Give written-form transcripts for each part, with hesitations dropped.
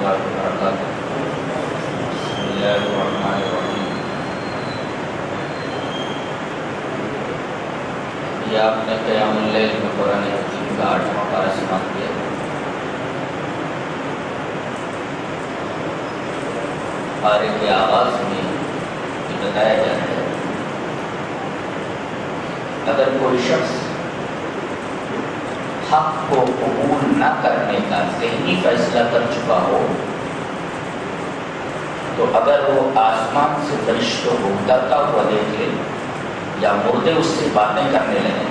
الله وبركاته. بسم الله الرحمن الرحيم. یہ آپ نے قیام اللیل میں قرآن حکیم کا 8واں پارہ سماعت کیا. پارے کے آغاز میں یہ بتایا جاتا ہے اگر کوئی شخص حق کو قبول نہ کرنے کا ذہنی فیصلہ کر چکا ہو تو اگر وہ آسمان سے فرشتوں کو اترتا ہوا دیکھے یا مردے اس سے باتیں کرنے لگے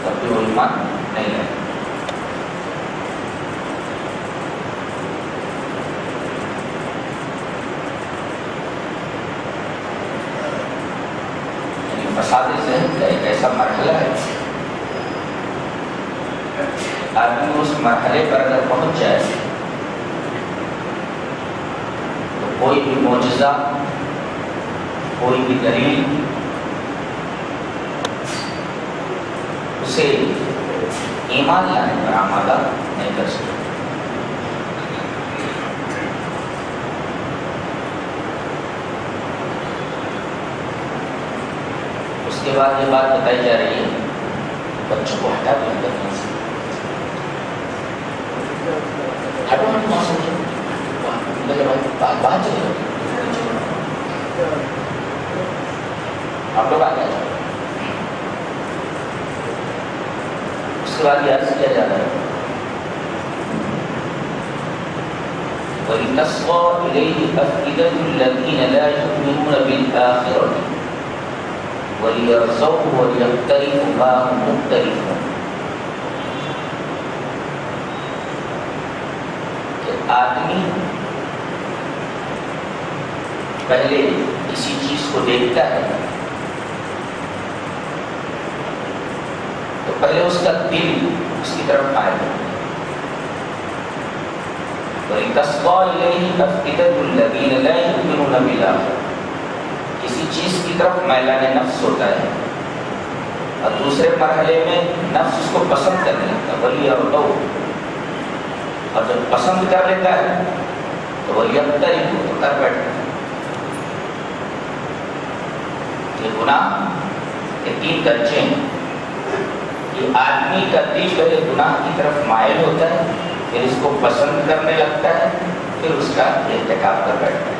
تب بھی وہ ایمان نہیں لائے. فساد ذہن کا ایک ایسا مرحلہ ہے آدمی اس مرحلے پر اگر پہنچ جائے تو کوئی بھی معجزہ کوئی بھی دلیل اسے ایمان لانے پر آمادہ نہیں کر سکتا. اس کے بعد یہ بات بتائی جا رہی ہے بچوں کو ہٹا دیا کرنے سے ہٹو ہٹ کون سمجھو باہر چلے جاؤ آپ لوگ آگے جاؤ. اس کے بعد یہ عرض کیا جا رہا ہے وَلِتَصْغَى إِلَيْهِ أَفْئِدَةُ الَّذِينَ لَا يُؤْمِنُونَ بِالْآخِرَةِ وَلِيَرْضَوْهُ وَلِيَقْتَرِفُوا مَا هُمْ مُقْتَرِفُونَ. کہ آدمی پہلے کسی چیز کو دیکھتا ہے تو پہلے اس کا دل اس کی طرف آئے گا. وَلِتَصْغَى إِلَيْهِ أَفْئِدَةُ الَّذِينَ لَا يُؤْمِنُونَ بِالْآخِرَةِ. کسی چیز کی طرف میلان نفس ہوتا ہے اور دوسرے مرحلے میں نفس اس کو پسند کرنے لگتا ہے وَلِيَرْضَوْهُ. اور جب پسند کر لیتا ہے تو وَلِيَقْتَرِفُ تو کر بیٹھتا ہے. یہ گناہ کے 3 درجے ہیں. یہ آدمی کا دل پہلے گناہ کی طرف مائل ہوتا ہے پھر اس کو پسند کرنے لگتا ہے پھر اس کا ارتکاب کر بیٹھتا ہے.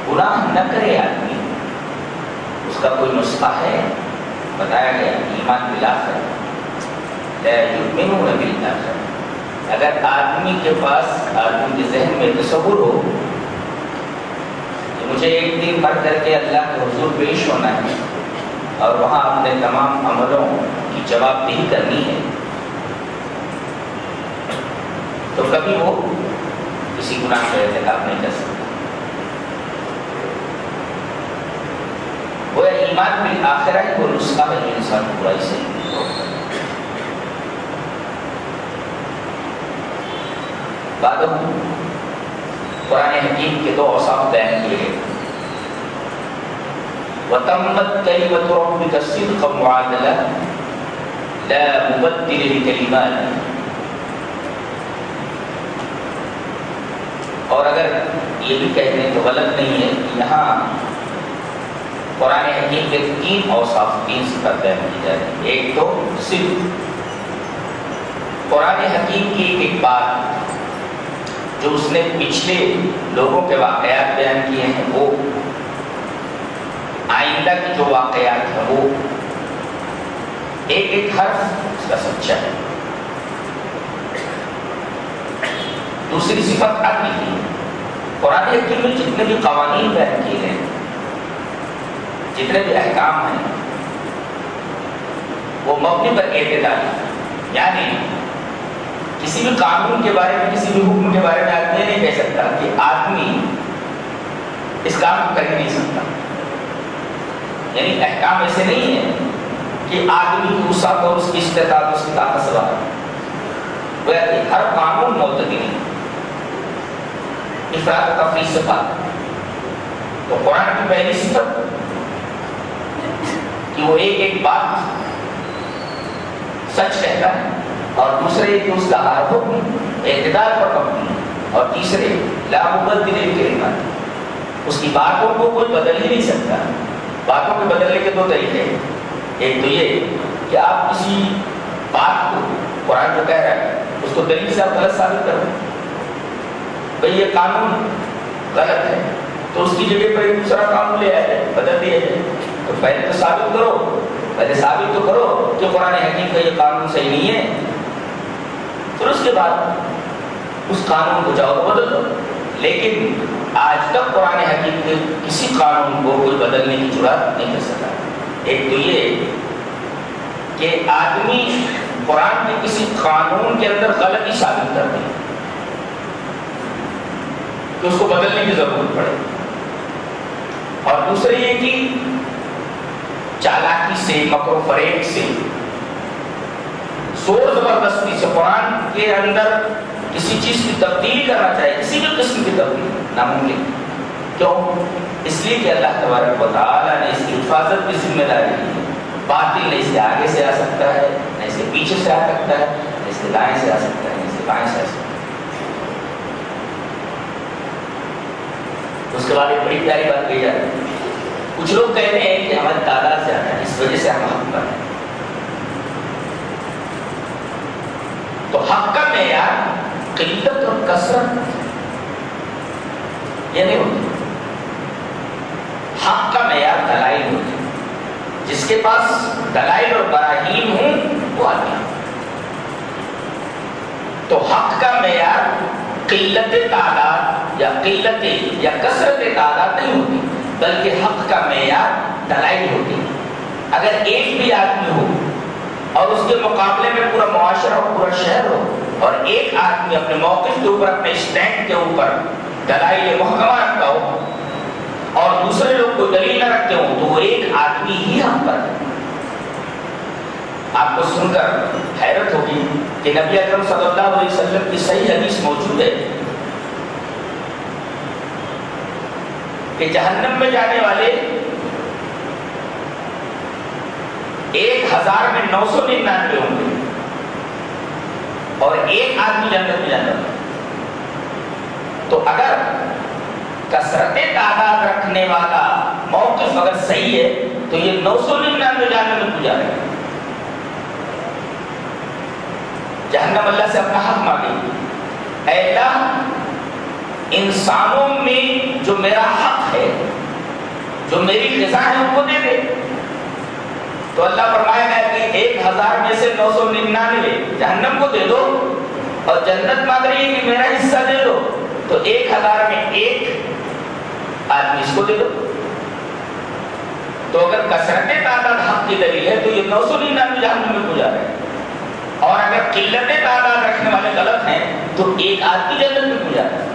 گناہ نہ کرے آدمی اس کا کوئی نسخہ ہے بتایا گیا ایمان بالآخرہ لا یؤمنون بالآخرہ. اگر آدمی کے پاس آدمی کے ذہن میں تصور ہو کہ مجھے ایک دن مر کر کے اللہ کے حضور پیش ہونا ہے اور وہاں اپنے تمام عملوں کی جواب دہی کرنی ہے تو کبھی وہ کسی گناہ کا ارتکاب نہیں کر سکتا. وہ ایمان بالآخرہ ہی وہ نسخہ ہے جو انسان کو برائی سے روکتا ہے. بعد قرآن حکیم کے 2 اوصاف بیان کیے گئے. وَتَمَّتْ كَلِمَةُ رَبِّكَ صِدْقًا وَعَدْلًا لَا مُبَدِّلَ لِكَلِمَاتِهِ. اور اگر یہ بھی کہتے ہیں تو غلط نہیں ہے کہ یہاں قرآن حکیم کے 3 اوصاف 3 صفات بیان کی جا رہی ہے. ایک تو صرف قرآن حکیم کی ایک بات جو اس نے پچھلے لوگوں کے واقعات بیان کیے ہیں وہ آئندہ کی جو واقعات ہیں وہ ایک حرف اس کا سچا ہے. دوسری صفت عدل کی. قرآن حکیم میں جتنے بھی قوانین بیان کیے ہیں جتنے بھی احکام ہیں وہ مبنی پر اعتدال ہے. یعنی کسی بھی قانون کے بارے میں کسی بھی حکم کے بارے میں آدمی نہیں کہہ سکتا کہ آدمی اس کام کو کر ہی نہیں سکتا. یعنی احکام ایسے نہیں ہے کہ آدمی کی وسعت اور اس کی استطاعت اس کی طاقت سے باہر. ہر قانون معتدل ہے. افراد و تفریط سے بات. تو قرآن کی پہلی صفت کہ وہ ایک بات سچ کہتا ہے اور دوسرے کہ اس کا ہر حکم اعتدال پر مبنی، اور تیسرے لا مبدل لکلمات، اس کی باتوں کو کوئی بدل ہی نہیں سکتا۔ باتوں کے بدلنے کے دو طریقے ہیں، ایک تو یہ کہ آپ کسی بات کو قرآن جو کہہ رہا ہے اس کو دلیل سے آپ غلط ثابت کر دیں، بھئی یہ قانون غلط ہے تو اس کی جگہ پر ایک دوسرا قانون لے آیا جائے، بدل دیا جائے۔ تو پہلے تو ثابت کرو، پہلے ثابت تو کرو کہ قرآن حکیم کا یہ قانون صحیح نہیں ہے، پھر اس کے بعد اس قانون کو چاہو تو بدل دو۔ لیکن آج تک قرآن حکیم کے کسی قانون کو کوئی بدلنے کی جرات نہیں کر سکا۔ ایک تو یہ کہ آدمی قرآن کے کسی قانون کے اندر غلطی ثابت کر دے تو اس کو بدلنے کی ضرورت پڑے، اور دوسرے یہ کہ چالاکی سے، مکر و فریب سے، زور زبردستی سے قرآن کے اندر کسی چیز کی تبدیلی کرنا چاہے، کسی بھی قسم کی تبدیلی ناممکن۔ کیوں؟ اس لیے کہ اللہ تبارک و تعالیٰ نے اس کی حفاظت کی ذمہ داری لی ہے۔ باطل نہ اس کے آگے سے آ سکتا ہے، نہ اس کے پیچھے سے آ سکتا ہے، نہ اس کے دائیں سے آ سکتا ہے، نہ اس کے بائیں سے آ سکتا ہے۔ اس کے بعد ایک بڑی پیاری بات کہی جاتی ہے، کچھ لوگ کہتے ہیں کہ ہماری تعداد زیادہ ہے اس وجہ سے ہم حق پر ہیں۔ تو حق کا معیار قلت اور کثرت یہ نہیں ہوتی، حق کا معیار دلائل ہوتی، جس کے پاس دلائل اور براہین ہوں وہ آدمی۔ تو حق کا معیار قلت تعداد یا قلت یا کثرت تعداد نہیں ہوتی، بلکہ حق کا معیار دلائل ہوتی ہے۔ اگر ایک بھی آدمی ہو اور اس کے مقابلے میں پورا معاشرہ اور پورا شہر ہو، اور ایک آدمی اپنے موقف کے اوپر، اپنے اسٹینڈ کے اوپر دلائل محکمہ رکھتا ہو اور دوسرے لوگ کوئی دلیل نہ رکھتے ہوں، تو وہ ایک آدمی ہی حق پر ہے۔ آپ کو سن کر حیرت ہوگی کہ نبی اکرم صلی اللہ علیہ وسلم کی صحیح حدیث موجود ہے کہ جہنم میں جانے والے 1000 میں 999 ہوں گے اور ایک آدمی جنت میں جاتا ہے۔ تو اگر کثرت تعداد رکھنے والا موقف اگر صحیح ہے تو یہ 999 جانے میں کیوں جا رہے ہیں؟ جہنم اللہ سے اپنا حق مانگے، اے اللہ انسانوں میں جو میرا حق ہے، جو میری غذا ہے ان کو دے دے۔ تو اللہ فرمائے گا کہ 1000 میں سے 999 جہنم کو دے دو، اور جنت مانگ رہی ہے کہ میرا حصہ دے دو، تو 1000 میں ایک آدمی اس کو دے دو۔ تو اگر کثرت تعداد حق کی دلیل ہے تو یہ 999 جہنم میں کیوں جا رہے ہیں؟ اور اگر قلت تعداد رکھنے والے غلط ہیں تو ایک آدمی جنت میں کیوں جا رہا ہے؟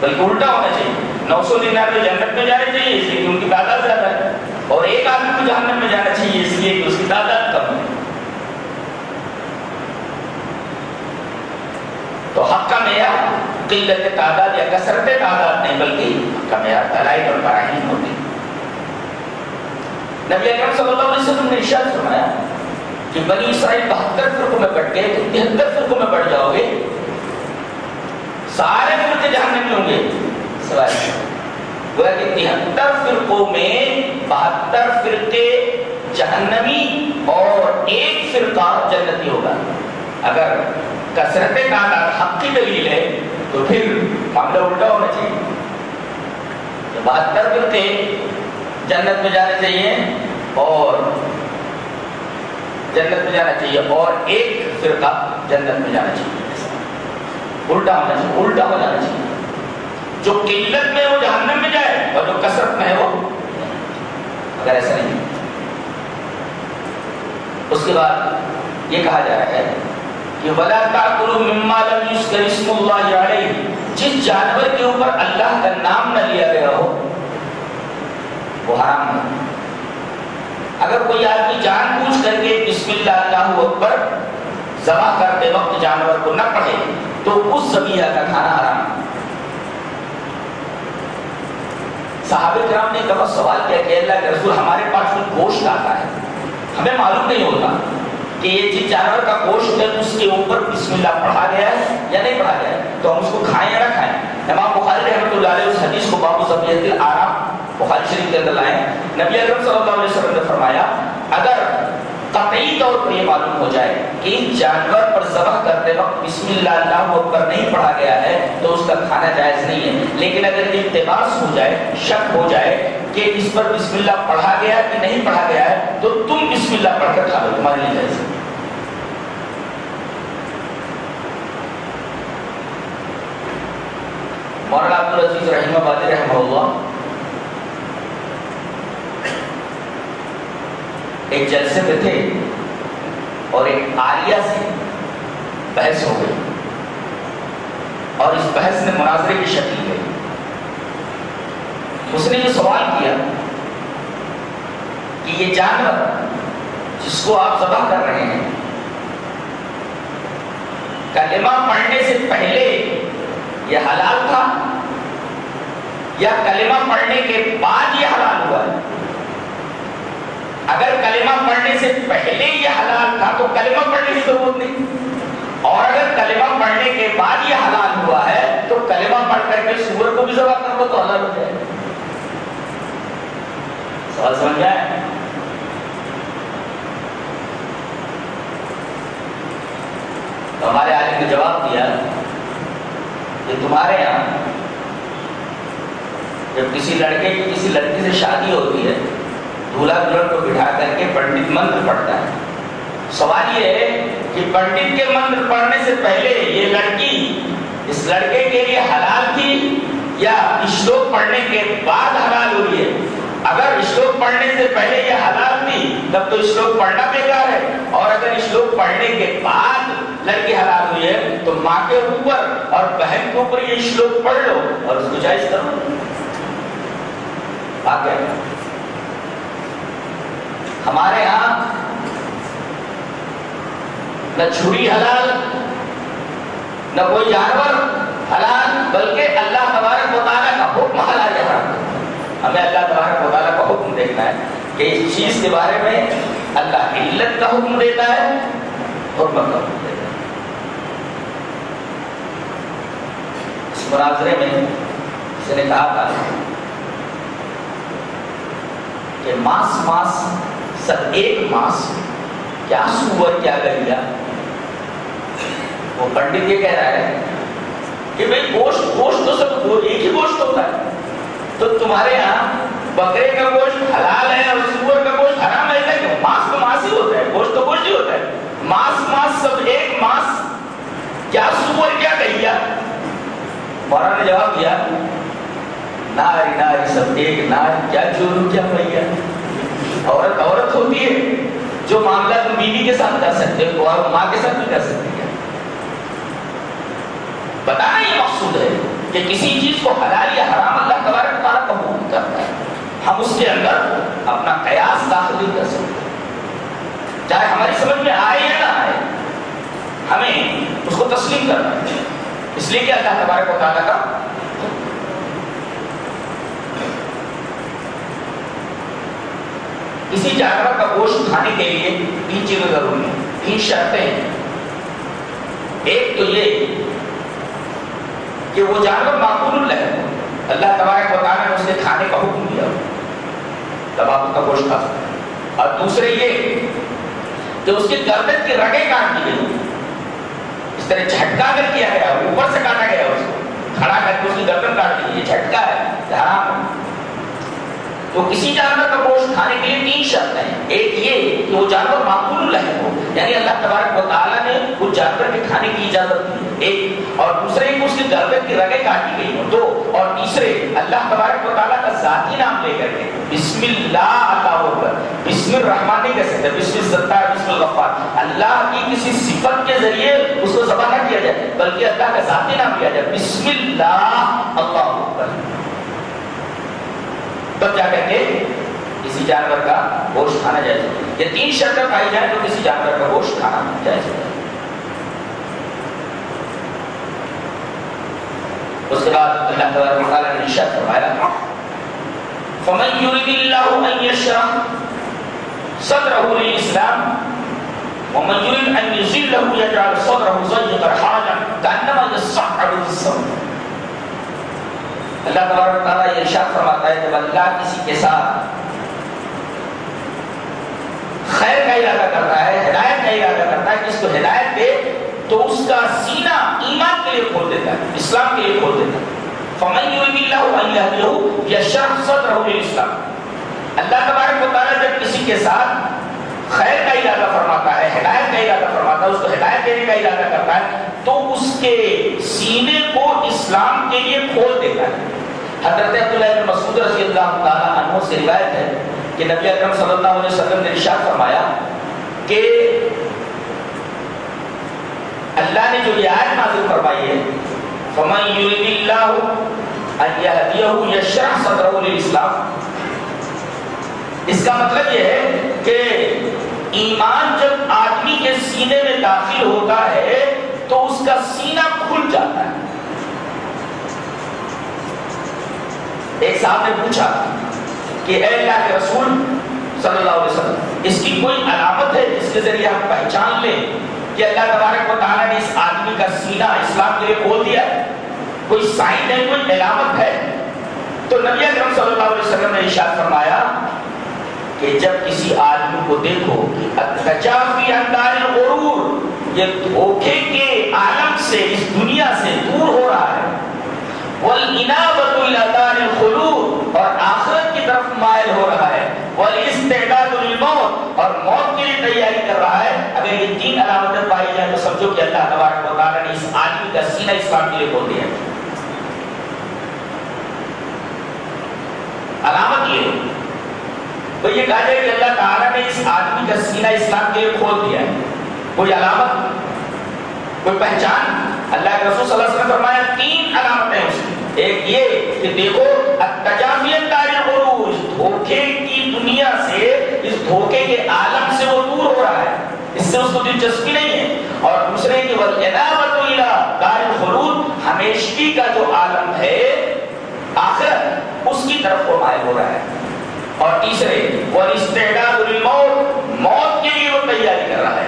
بلکہ الٹا ہونا چاہیے، 999 جنت میں جانے چاہیے اس لیے کہ ان کی تعداد زیادہ ہے، اور ایک آدمی کو جہنم میں جانا چاہیے اس لیے کہ اس کی تعداد کم ہے۔ تو حق کا معیار قلت تعداد یا کثرت تعداد نہیں، بلکہ حق کا معیار دلائل اور براہین ہوتی۔ نبی اکرم صلی اللہ علیہ وسلم نے ارشاد فرمایا کہ بنی اسرائیل 72 فرقوں میں بٹ گئے، تو 73 فرقوں میں بٹ جاؤ گے، سارے فرقے جہنم میں ہوں گے سوائے گویا کہ 73 فرقوں میں 72 فرقے جہنمی اور ایک فرقہ جنتی ہوگا۔ اگر کثرت تعداد حق کی دلیل ہے تو پھر معاملہ الٹا ہونا چاہیے، 72 فرقے جنت میں جانے چاہیے اور جنت میں جانا چاہیے، اور ایک فرقہ جنت میں جانا چاہیے۔ الٹا ہونا چاہیے، الٹا ہو جانا چاہیے، جو قلت میں وہ جہنم میں جائے اور جو کثرت میں ہے وہ، اگر ایسا نہیں۔ اس کے بعد یہ کہا جا رہا ہے کہ وَلَا تَأْكُلُوا مِمَّا لَمْ يُذْكَرِ اسْمُ اللَّهِ عَلَيْهِ، جس جانور کے اوپر اللہ کا نام نہ لیا گیا ہو وہ حرام ہے۔ اگر کوئی آدمی جان بوجھ کر کے بسم اللہ اللہ اکبر ذبح کرتے وقت جانور کو نہ پڑھے تو اس ذبیحہ کا کھانا حرام ہے۔ صحابہ کرام نے کبھی سوال کیا کہ اللہ کے رسول ہمارے پاس کوئی گوشت آتا ہے، ہمیں معلوم نہیں ہوتا کہ یہ جس جانور کا گوشت ہے اس کے اوپر بسم اللہ پڑھا گیا ہے یا نہیں پڑھا گیا ہے تو ہم اس کو کھائیں یا نہ کھائیں. امام بخاری رحمۃ اللہ علیہ اس حدیث کو باب ذبیحۃ الآرام بخاری شریف کے اندر لائے. نبی اکرم صلی اللہ علیہ وسلم نے فرمایا اگر قطعی طور پر یہ معلوم ہو جائے کہ جانور پر ذبح کرتے وقت بسم اللہ اللہ اکبر نہیں پڑھا گیا ہے تو اس کا کھانا جائز نہیں ہے. لیکن اگر التباس ہو جائے, شک ہو جائے کہ اس پر بسم اللہ پڑھا گیا کہ نہیں پڑھا گیا ہے تو تم بسم اللہ پڑھ کر کھا لو, تمہارے لیے جائز ہے. مولانا عبدالعزیز رحمہ آبادی رحمہ اللہ ایک جلسے میں تھے اور ایک عالیہ سے بحث ہو گئی اور اس بحث میں مناظرے کی شکل گئی. اس نے یہ سوال کیا کہ یہ جانور جس کو آپ ذبح کر رہے ہیں کلمہ پڑھنے سے پہلے یہ حلال تھا یا کلمہ پڑھنے کے بعد یہ حلال ہوا ہے؟ اگر کلمہ پڑھنے سے پہلے یہ حلال تھا تو کلمہ پڑھنے کی ضرورت نہیں, اور اگر کلمہ پڑھنے کے بعد یہ حلال ہوا ہے تو کلمہ پڑھ کر کے سور کو بھی ذبح کر لو تو حلال ہو جائے. سوال سمجھ آئے؟ تو ہمارے عالم نے جواب دیا کہ تمہارے یہاں جب کسی لڑکے کی کسی لڑکی سے شادی ہوتی ہے دولہا دلہن کو بٹھا کر کے پنڈت منتر پڑھتا ہے. سوال یہ ہے کہ پنڈت کے منتر پڑھنے سے پہلے یہ لڑکی اس لڑکے کے لیے حلال تھی یا شلوک پڑھنے کے بعد حلال ہوئی ہے؟ اگر شلوک پڑھنے سے پہلے یہ حلال تھی تب تو شلوک پڑھنا بیکار ہے, اور اگر شلوک پڑھنے کے بعد لڑکی حلال ہوئی ہے تو ماں کے اوپر اور بہن کے اوپر یہ شلوک پڑھ لو اور اس کو جائز کرو. آگے ہمارے ہاں نہ چھری حلال نہ کوئی جانور حلال, بلکہ اللہ تبارک و تعالیٰ کا حکم حلال ہے. ہمیں اللہ تبارک و تعالیٰ کا حکم دیکھنا ہے کہ اس چیز کے بارے میں اللہ علت کا حکم دیتا ہے, حرمت کا حکم دیتا ہے. اس مناظرے میں کسی نے کہا تھا کہ ماس سب ایک ماس کیا سور کیا گیا. وہ پنڈت یہ کہہ رہا ہے کہ بھئی گوشت تو سب ایک ہی گوشت ہوتا ہے, تو تمہارے یہاں بکرے کا گوشت حلال ہے اور سور کا گوشت حرام ہے کہ ماس تو ماس ہی ہوتا ہے, گوشت تو گوشت ہی ہوتا ہے. ماس سب ایک ماس کیا سور کیا گیا. مولانا نے جواب دیا ناری سب ایک ناری کیا چورو کیا بھیا. عورت ہوتی ہے جو معاملہ تم بیوی کے ساتھ کر سکتے ہو اور ماں کے ساتھ بھی کر سکتے ہیں. بتانا یہ مقصود ہے کہ کسی چیز کو حلال یا حرام اللہ تبارک و تعالیٰ کا حکم کرتا ہے, ہم اس کے اندر اپنا قیاس داخل نہیں کر سکتے, چاہے ہماری سمجھ میں آئے یا نہ آئے, ہمیں اس کو تسلیم کرنا ہے. اس لیے کہ اللہ تبارک و تعالیٰ کا کسی جانور کا گوشت کھانے کے لیے 3 چیزیں ضروری ہیں, 3 شرطیں ہیں. ایک تو یہ کہ وہ جانور معقول الرحم ہو, اللہ تبارک و تعالیٰ نے اس کے کھانے کا حکم دیا ہو تب آپ اس کا گوشت کھا سکتے ہیں. اور دوسرے یہ کہ اس کی گردن کی رگیں کاٹ دی گئی, اس طرح جھٹکا کر کیا گیا, اوپر سے کاٹا گیا, اس کو کھڑا کر کے اس کی گردن کاٹ دی, یہ جھٹکا ہے, حرام ہے. تو کسی جانور کا گوشت کھانے کے لیے 3 شرطیں ہیں. ایک یہ کہ وہ جانور معقول الرحم ہو, یعنی اللہ تبارک و تعالیٰ نے اس جانور کے کھانے کی اجازت دی ایک, اور دوسرے کہ اس کی گردن کی رگیں کاٹی گئی ہوں 2, اور تیسرے اللہ تبارک و تعالیٰ کا ذاتی نام لے کر کے بسم اللہ عطا ہو کر, بسم الرحمن نہیں کہہ سکتے, بسم الستار بسم الغفار, اللہ کی کسی صفت کے ذریعے اس کو ذبح نہ کیا جائے بلکہ اللہ کا ذاتی نام لیا جائے, بسم اللہ اللہ اکبر, تب جا کر کے کسی جانور کا گوشت کھانا جائز ہے. یہ 3 شرطیں پائی جائیں تو کسی جانور کا گوشت کھانا جائز ہے. اس کے بعد اللہ تبارک و تعالیٰ نے ارشاد فرمایا فَمَن يُرِدِ اللَّهُ أَن يَشْرَحَ صَدْرَهُ لِلْإِسْلَامِ ومن يريد ان يضله يجعل صدره ضيقا حرجا كانما يصعد في السماء. اللہ تبارک و تعالیٰ یہ ارشاد فرماتا ہے جب اللہ کسی کے ساتھ خیر کا ارادہ کرتا ہے، ہدایت کا ارادہ کرتا ہے کہ اس کو ہدایت دے، تو اس کا سینہ ایمان کے لیے کھول دیتا ہے، اسلام کے لیے کھول دیتا ہے. فمن يريد الله ان يهديه يشرح صدره للاسلام. اللہ تبارک و تعالیٰ جب کسی کے ساتھ خیر کا ارادہ فرماتا ہے، ہدایت کا ارادہ فرماتا ہے، اس کو ہدایت دینے کا ارادہ کرتا ہے، تو اس کے سینے کو اسلام کے لیے کھول دیتا ہے. حضرت عبداللہ بن مسعود رضی اللہ تعالیٰ عنہ سے روایت ہے کہ نبی اکرم صلی اللہ علیہ وسلم نے ارشاد فرمایا کہ اللہ نے جو یہ آیت نازل فرمائی ہے فَمَن يُرِدِ اللَّهُ أَن يَهْدِيَهُ يَشْرَحْ صَدْرَهُ لِلْإِسْلَامِ. اس کا مطلب یہ ہے کہ ایمان جب آدمی کے سینے میں داخل ہوتا ہے تو اس کا سینہ کھل جاتا ہے. ایک صاحب نے پوچھا کہ اے اللہ کے رسول صلی اللہ علیہ وسلم، اس کی کوئی علامت ہے جس کے ذریعے ہم پہچان لیں کہ اللہ تبارک و تعالیٰ نے اس آدمی کا سینہ اسلام کے لیے کھول دیا؟ کوئی سائن ہے، کوئی علامت ہے؟ تو نبی اکرم صلی اللہ علیہ وسلم نے ارشاد فرمایا کہ جب کسی آدمی کو دیکھو تجافی اندار الغرور، یہ دھوکے کے عالم سے، اس دنیا سے دور ہو رہا ہے، والانابۃ الی دار الخلود، اور آخرت کی طرف مائل ہو رہا ہے، والاستعداد للموت، اور موت کے لیے تیاری کر رہا ہے. اگر یہ تین علامتیں پائی جائیں تو سمجھو کہ اللہ تبارک و تعالیٰ نے اس آدمی کا سینہ اسلام کے لیے کھول دیا. علامت یہ ہے تو یہ کہا جائے کہ اللہ تعالیٰ نے اس آدمی کا سینہ اسلام کے لیے کھول دیا ہے. کوئی علامت، کوئی پہچان؟ اللہ کے رسول صلی اللہ علیہ وسلم نے فرمایا تین علامتیں اس کی. ایک یہ کہ دیکھو التجافی اندار الغرور، اس دھوکے کی دنیا سے، اس دھوکے کے عالم سے وہ دور ہو رہا ہے، اس سے اس کو دلچسپی نہیں ہے. اور دوسرے کہ والانابۃ الی دار الخلود، ہمیشگی کا جو عالم ہے آخرت، اس کی طرف وہ مائل ہو رہا ہے. اور تیسرے والاستعداد للموت، موت کے لیے وہ تیاری کر رہا ہے.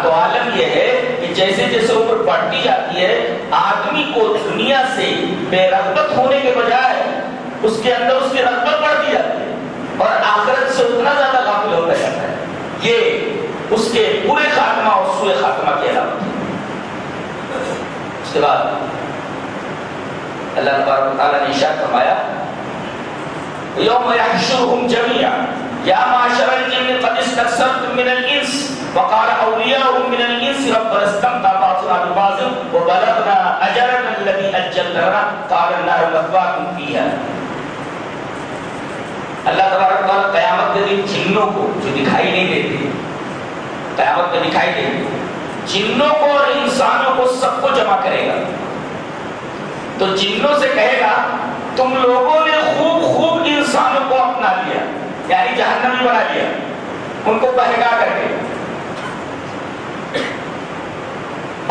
تو عالم یہ ہے کہ جیسے جیسے اوپر بڑھتی جاتی ہے، آدمی کو دنیا سے بے رغبت ہونے کے بجائے اس کے اندر اس کی رغبت بڑھتی جاتی ہے، اور آخرت سے اتنا زیادہ غافل ہوتا جاتا ہے. یہ اس کے برے خاتمہ اور سوء خاتمہ کی علامت ہے. اس کے بعد اللہ تبارک و تعالیٰ نے ارشاد فرمایا یوم یحشرهم جميعا یا معشر الجن قد استكثرتم من الانس وقال اولیاؤهم من الانس ربنا استمتع بعضنا ببعض وبلغنا اجلنا الذي اجلت لنا قال النار مثواكم فيها. اللہ تبارک و تعالیٰ قیامت کے دن جنوں کو جو دکھائی نہیں دیتے، قیامت میں دکھائی دیں گے، جنوں کو اور انسانوں کو سب کو جمع کرے گا. تو جنوں سے کہے گا تم لوگوں نے خوب خوب انسانوں کو اپنا لیا، یعنی جہنمی بنا لیا، ان کو بہکا کر کے.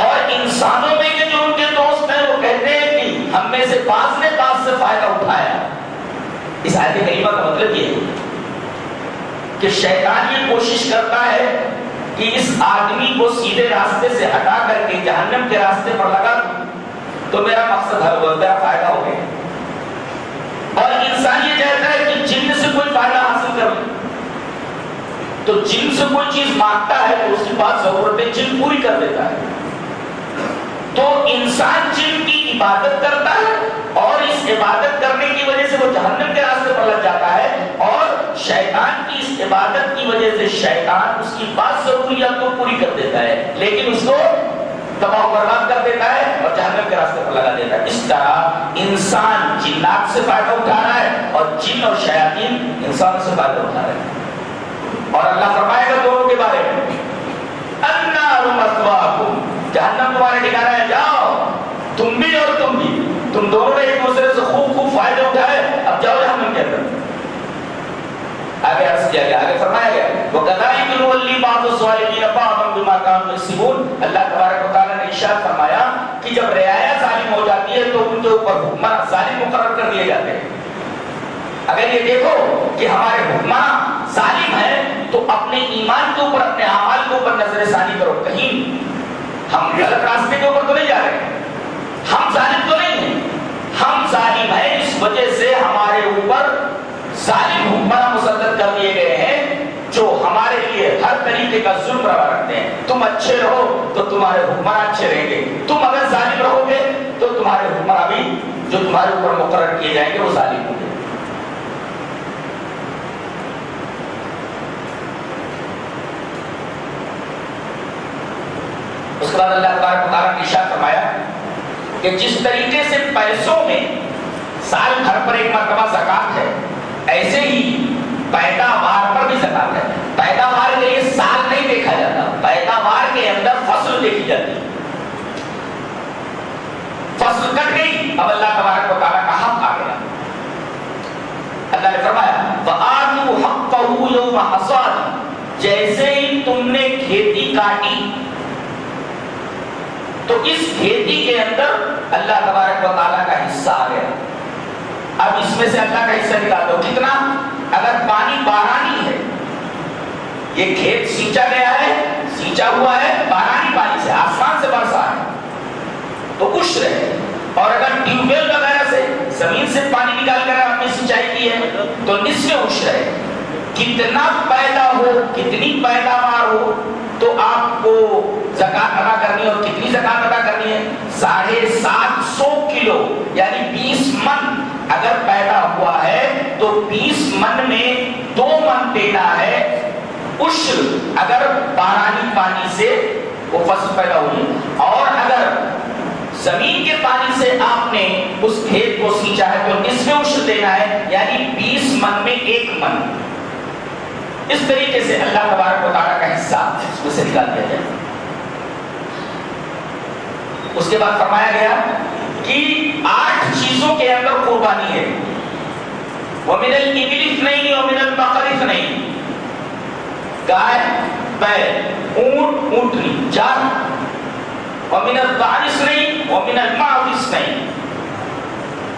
اور انسانوں میں کے جو ان کے دوست ہیں وہ کہتے ہیں کہ ہم میں سے بعض نے بعض سے فائدہ اٹھایا. اس آیت کریمہ کا مطلب یہ ہے کہ شیطان یہ کوشش کرتا ہے کہ اس آدمی کو سیدھے راستے سے ہٹا کر کے جہنم کے راستے پر لگا دوں تو میرا مقصد حل ہوا، میرا فائدہ ہو گیا. اور انسان یہ چاہتا ہے کہ جن سے کوئی فائدہ حاصل کر لے، تو جن سے کوئی چیز مانگتا ہے تو اس کی بات ضرورتیں جن پوری کر دیتا ہے. تو انسان جن کی عبادت کرتا ہے اور اس عبادت کرنے کی وجہ سے وہ جہنم کے راستے پر لگ جاتا ہے، اور شیطان کی اس عبادت کی وجہ سے شیطان اس کی بات ضروریات کو پوری کر دیتا ہے، لیکن اس کو تباہ و برباد کر دیتا ہے اور جہنم کے راستے پر لگا دیتا ہے. اس طرح انسان جنات سے فائدہ اٹھا رہا ہے اور جن اور شیاطین انسان سے فائدہ اٹھا رہے ہیں. اور اللہ فرمائے گا دونوں کے بارے میں النار مثواکم، جہنم تمہارے ٹھکانا ہے، جاؤ تم بھی اور تم بھی، تم دونوں نے ایک دوسرے سے خوب خوب فائدے اٹھائے، اب جاؤ جہنم کے اندر. آگے عرض کیا گیا، آگے فرمایا گیا وَكَذَلِكَ نُوَلِّي بَعْضَ الظَّالِمِينَ بَعْضًا بِمَا كَانُوا يَكْسِبُونَ. اللہ تبارک و تعالیٰ نے ارشاد فرمایا کہ جب رعایا ظالم ہو جاتی ہے تو ان کے اوپر حکمراں ظالم مقرر کر دیے جاتے ہیں. اگر یہ دیکھو کہ ہمارے حکمراں ظالم ہیں تو اپنے ایمان کے اوپر، اپنے اعمال کے اوپر نظر ثانی کرو، کہیں ہم غلط راستے کے اوپر تو نہیں جا رہے، ہم ظالم تو نہیں ہیں، ہم ظالم ہیں اس وجہ سے ہمارے اوپر ظالم حکمراں مسلط کر دیے گئے ہیں جو ہمارے لیے ہر طریقے کا ظلم روا رکھتے ہیں۔ تم اچھے رہو تو تمہارے حکمراں اچھے رہیں گے، تم اگر ظالم رہو گے تو تمہارے حکمراں بھی جو تمہارے اوپر مقرر کیے جائیں گے وہ ظالم ہوں گے۔ اس کے بعد اللہ تبارک و تعالیٰ نے ارشاد فرمایا کہ جس طریقے سے پیسوں میں سال بھر پر ایک مرتبہ زکات ہے، ایسے ہی پیداوار پر بھی زکات ہے۔ پیداوار کے لیے سال نہیں دیکھا جاتا، پیداوار کے اندر فصل دیکھی جاتی ہے۔ فصل کٹ گئی، اب اللہ تبارک و تعالیٰ کا حق آ گیا۔ اللہ نے فرمایا وَآتُوا حَقَّهُ يَوْمَ حَصَادِهِ، جیسے ہی تم نے کھیتی کاٹی تو اس کھیتی کے اندر اللہ تبارک و تعالیٰ کا حصہ آ گیا۔ اب اس میں سے اللہ کا حصہ نکال دو، کتنا؟ اگر پانی بارانی ہے، یہ کھیت سینچا گیا ہے، سینچا ہوا ہے بارانی پانی سے، آسمان سے برسا ہے تو عشر ہے، اور اگر ٹیوب ویل وغیرہ سے زمین سے پانی نکال کر آپ نے سینچائی کی ہے تو نصف عشر ہے۔ کتنا پیدا ہو، کتنی پیداوار ہو تو آپ کو زکات ادا کرنی ہے، اور کتنی زکات ادا کرنی ہے؟ 750 کلو یعنی 20 من اگر پیدا ہوا ہے تو 20 من میں 2 من دینا ہے عشر، اگر بارانی پانی سے وہ فصل پیدا ہوئی، اور اگر زمین کے پانی سے آپ نے اس کھیت کو سینچا ہے تو نصف عشر دینا ہے، یعنی 20 من میں 1 من۔ اس طریقے سے اللہ تبارک و تعالیٰ کا حصہ اس میں سے نکال دیا جائے۔ اس کے بعد فرمایا گیا کہ 8 چیزوں کے اندر قربانی ہے۔ وَمِنَ الْإِبِلِ اثْنَيْنِ وَمِنَ الْبَقَرِ اثْنَيْنِ، گائے، بیل، اونٹ، اونٹنی 4۔ وَمِنَ الضَّأْنِ اثْنَيْنِ وَمِنَ الْمَعْزِ اثْنَيْنِ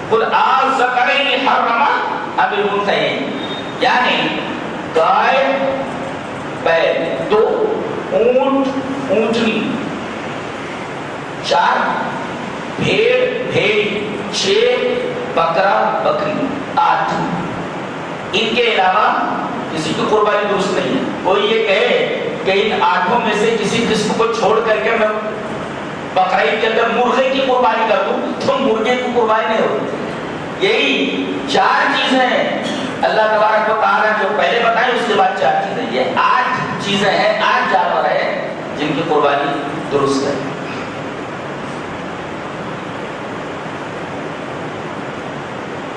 قُلْ أَذَكَرَيْنِ حَرَّمَ أَمِ الْأُنثَيَيْنِ، یعنی گائے، بیل 2، اونٹ، اونٹنی 4، بھیڑ، بھیڑی 6، بکرا، بکری 8۔ ان کے علاوہ کسی کی قربانی درست نہیں ہے۔ کوئی یہ کہے کہ ان 8 میں سے کسی قسم کو چھوڑ کر کے میں بقرعید کے اندر مرغے کی قربانی کر دوں تو مرغے کی قربانی نہیں ہوتی۔ یہی 4 چیزیں ہیں اللہ تبارک و تعالیٰ جو پہلے بتائیں، اس کے بعد 4 چیزیں، یہ 8 چیزیں ہیں، 8 جانور ہیں جن کی قربانی درست ہے۔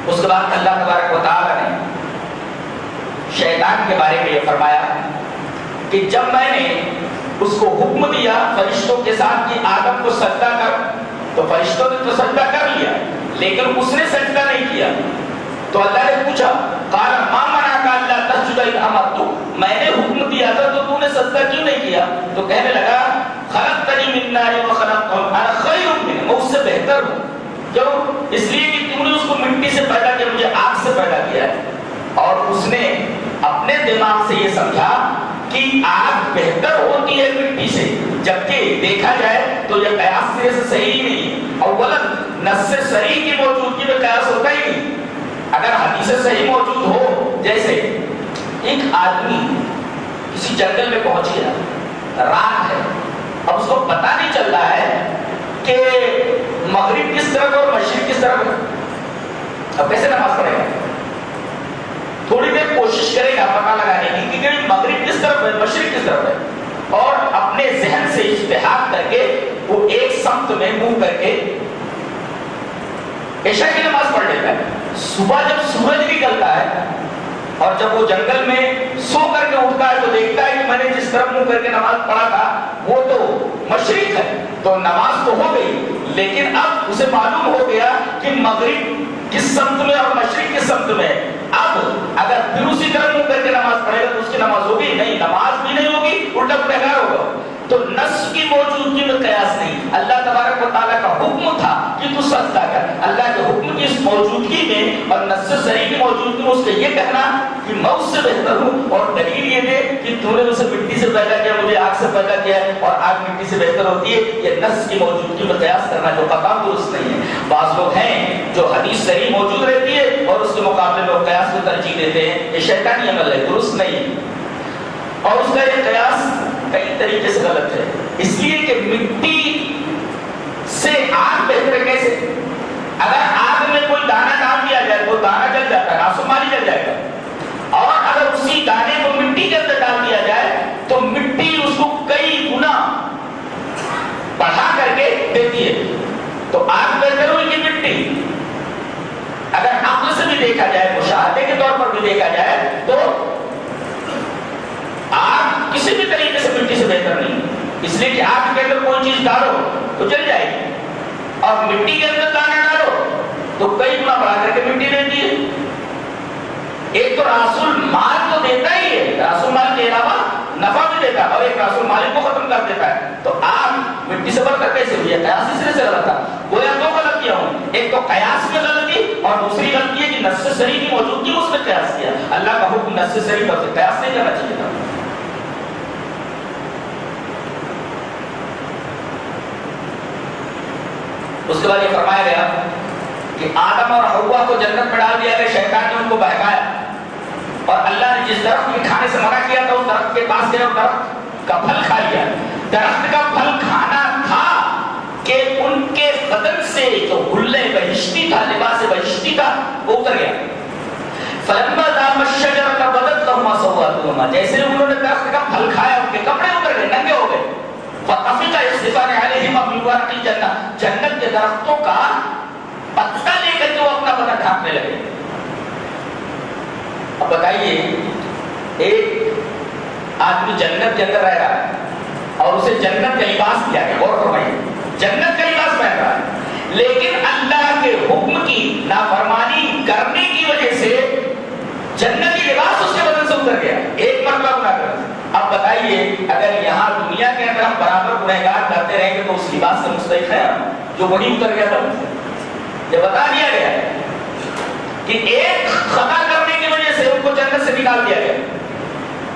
اس کے بعد اللہ تبارک و تعالیٰ نے شیطان کے بارے میں یہ فرمایا کہ جب میں نے اس کو حکم دیا فرشتوں کے ساتھ کہ آدم کو سجدہ کر، تو فرشتوں نے تو سجدہ کر لیا لیکن اس نے سجدہ نہیں کیا، تو اللہ نے پوچھا قال ما منعک الا تسجد اذ امرتک، میں نے حکم دیا تھا تو تو نے سجدہ کیوں نہیں کیا؟ تو کہنے لگا خلقتنی من نار وخلقته انا خیر منہ، میں اس سے بہتر ہوں۔ کیوں؟ اس لیے کہ تم نے اس کو مٹی سے پیدا کیا، مجھے آگ سے پیدا کیا ہے۔ اور اس نے اپنے دماغ سے یہ سمجھا کہ آگ بہتر ہوتی ہے مٹی سے، جبکہ دیکھا جائے تو یہ قیاس سے صحیح ہی نہیں ہے۔ اولا نص صحیح کی موجودگی میں قیاس ہوتا ہی نہیں۔ اگر حدیث صحیح موجود ہو، جیسے ایک آدمی کسی جنگل میں پہنچ گیا، رات ہے، اب اس کو پتہ نہیں چل رہا ہے کہ مغرب کس طرف ہے اور مشرق کس طرف ہے، اب کیسے نماز پڑھے گا؟ تھوڑی دیر کوشش کرے گا پتہ لگانے کی کہ مغرب کس طرف ہے مشرق کس طرف ہے، اور اپنے ذہن سے اجتہاد کر کے وہ ایک سمت میں منہ کر کے عشاء کی نماز پڑھ لیتا ہے۔ صبح جب سورج نکلتا ہے اور جب وہ جنگل میں سو کر کے اٹھتا ہے تو دیکھتا ہے کہ میں نے جس طرف منہ کر کے نماز پڑھا تھا وہ تو مشرق ہے، تو نماز تو ہو گئی، لیکن اب اسے معلوم ہو گیا کہ مغرب کس سمت میں اور مشرق کس سمت میں۔ اب اگر پھر اسی طرح منہ کر کے نماز پڑھے گا تو اس کی نماز ہوگی نہیں، نماز بھی نہیں ہوگی، الٹا گنہگار ہوگا۔ تو نص کی موجودگی میں قیاس نہیں، اللہ تبارک و تعالیٰ کا حکم تھا کہ تو سجدہ کر، اللہ کے حکم کی اس موجودگی میں اور نص صریح کی موجودگی میں اس کا یہ کہنا کہ میں اس سے بہتر ہوں، اور دلیل یہ دے کہ تو نے اسے مٹی سے پیدا کیا، مجھے آگ سے پیدا کیا ہے اور آگ مٹی سے بہتر ہوتی ہے، یہ نص کی موجودگی میں قیاس کرنا جو قطعاً درست نہیں ہے۔ بعض لوگ ہیں جو حدیث صحیح موجود رہتی ہے اور اس کے مقابلے میں قیاس کو ترجیح دیتے ہیں، یہ شیطانی عمل ہے، درست نہیں ہے، اور اس کا یہ قیاس کئی طریقے سے غلط ہے، اس لیے کہ مٹی سے آگ بہتر کیسے؟ اگر آگ میں کوئی دانہ ڈال دیا جائے تو دانہ جل جاتا ہے، آسمانی جل جائے گا، اور اگر اسی دانے کو مٹی کے اندر ڈال دیا جائے تو مٹی اس کو کئی گنا بڑھا کر کے دیتی ہے، تو آگ بہتر ہوئی کہ مٹی؟ اگر عقل سے بھی دیکھا جائے، مشاہدے کے طور پر بھی دیکھا جائے تو آگ کسی بھی طریقے سے مٹی سے بہتر نہیں، اس لیے کہ آگ کے اندر کوئی چیز ڈالو تو جل جائے گی، اور مٹی کے اندر دانا ڈالو تو کئی گنا بڑھا کر کے مٹی دیتی ہے۔ ایک تو راس المال تو دیتا ہی ہے، راس المال کے علاوہ نفع بھی دیتا ہے، اور ایک راس المال کو ختم کر دیتا ہے، تو آگ مٹی سے بڑھ کر کیسے ہوئی ہے؟ قیاس اس سے غلط تھا۔ گویا دو غلطیاں ہوں، ایک تو قیاس میں غلطی اور دوسری غلطی ہے کہ نص صریح کی موجودگی میں اس نے قیاس کیا۔ اللہ کا حکم نص صریح پر قیاس نہیں کرنا چاہیے تھا۔ اس کے بعد یہ فرمایا گیا کہ آدم اور حوا کو جنت میں ڈال دیا گیا، شیطان نے ان کو بہکایا، اور اللہ نے جس درخت کے کھانے سے منع کیا تھا اس درخت کے پاس گئے اور درخت کا پھل کھا لیا۔ درخت کا پھل کھانا تھا کہ ان کے بدن سے جو حلے بہشتی تھا، لباس بہشتی تھا، وہ اتر گیا۔ فلما ذاقا الشجرة بدت لهما سوآتهما، جیسے انہوں نے درخت کا پھل کھایا ان کے کپڑے اتر گئے، ننگے ہو گئے۔ فطفق يخصفان عليهما من ورق الجنة، جنت کے درختوں کا پتا لے کر کے وہ اپنا بدن ڈھانپنے لگے۔ اب بتائیے، ایک آدمی جنت کے اندر رہ رہا ہے اور اسے جنت کا لباس دیا گیا، غور فرمائیے، جنت کا لباس پہن رہا ہے، لیکن اللہ کے حکم کی نافرمانی کرنے کی وجہ سے جنتی لباس اس کے بدن سے اتر گیا، ایک مرتبہ گناہ کر۔ اب بتائیے، اگر یہاں دنیا کے اندر ہم برابر گنہگار کرتے رہیں گے تو اس لباس سے مستحق ہے جو وہی اتر گیا تھا۔ یہ بتا دیا گیا کہ ایک خطا کرنے کی وجہ سے ان کو جنت سے نکال دیا گیا،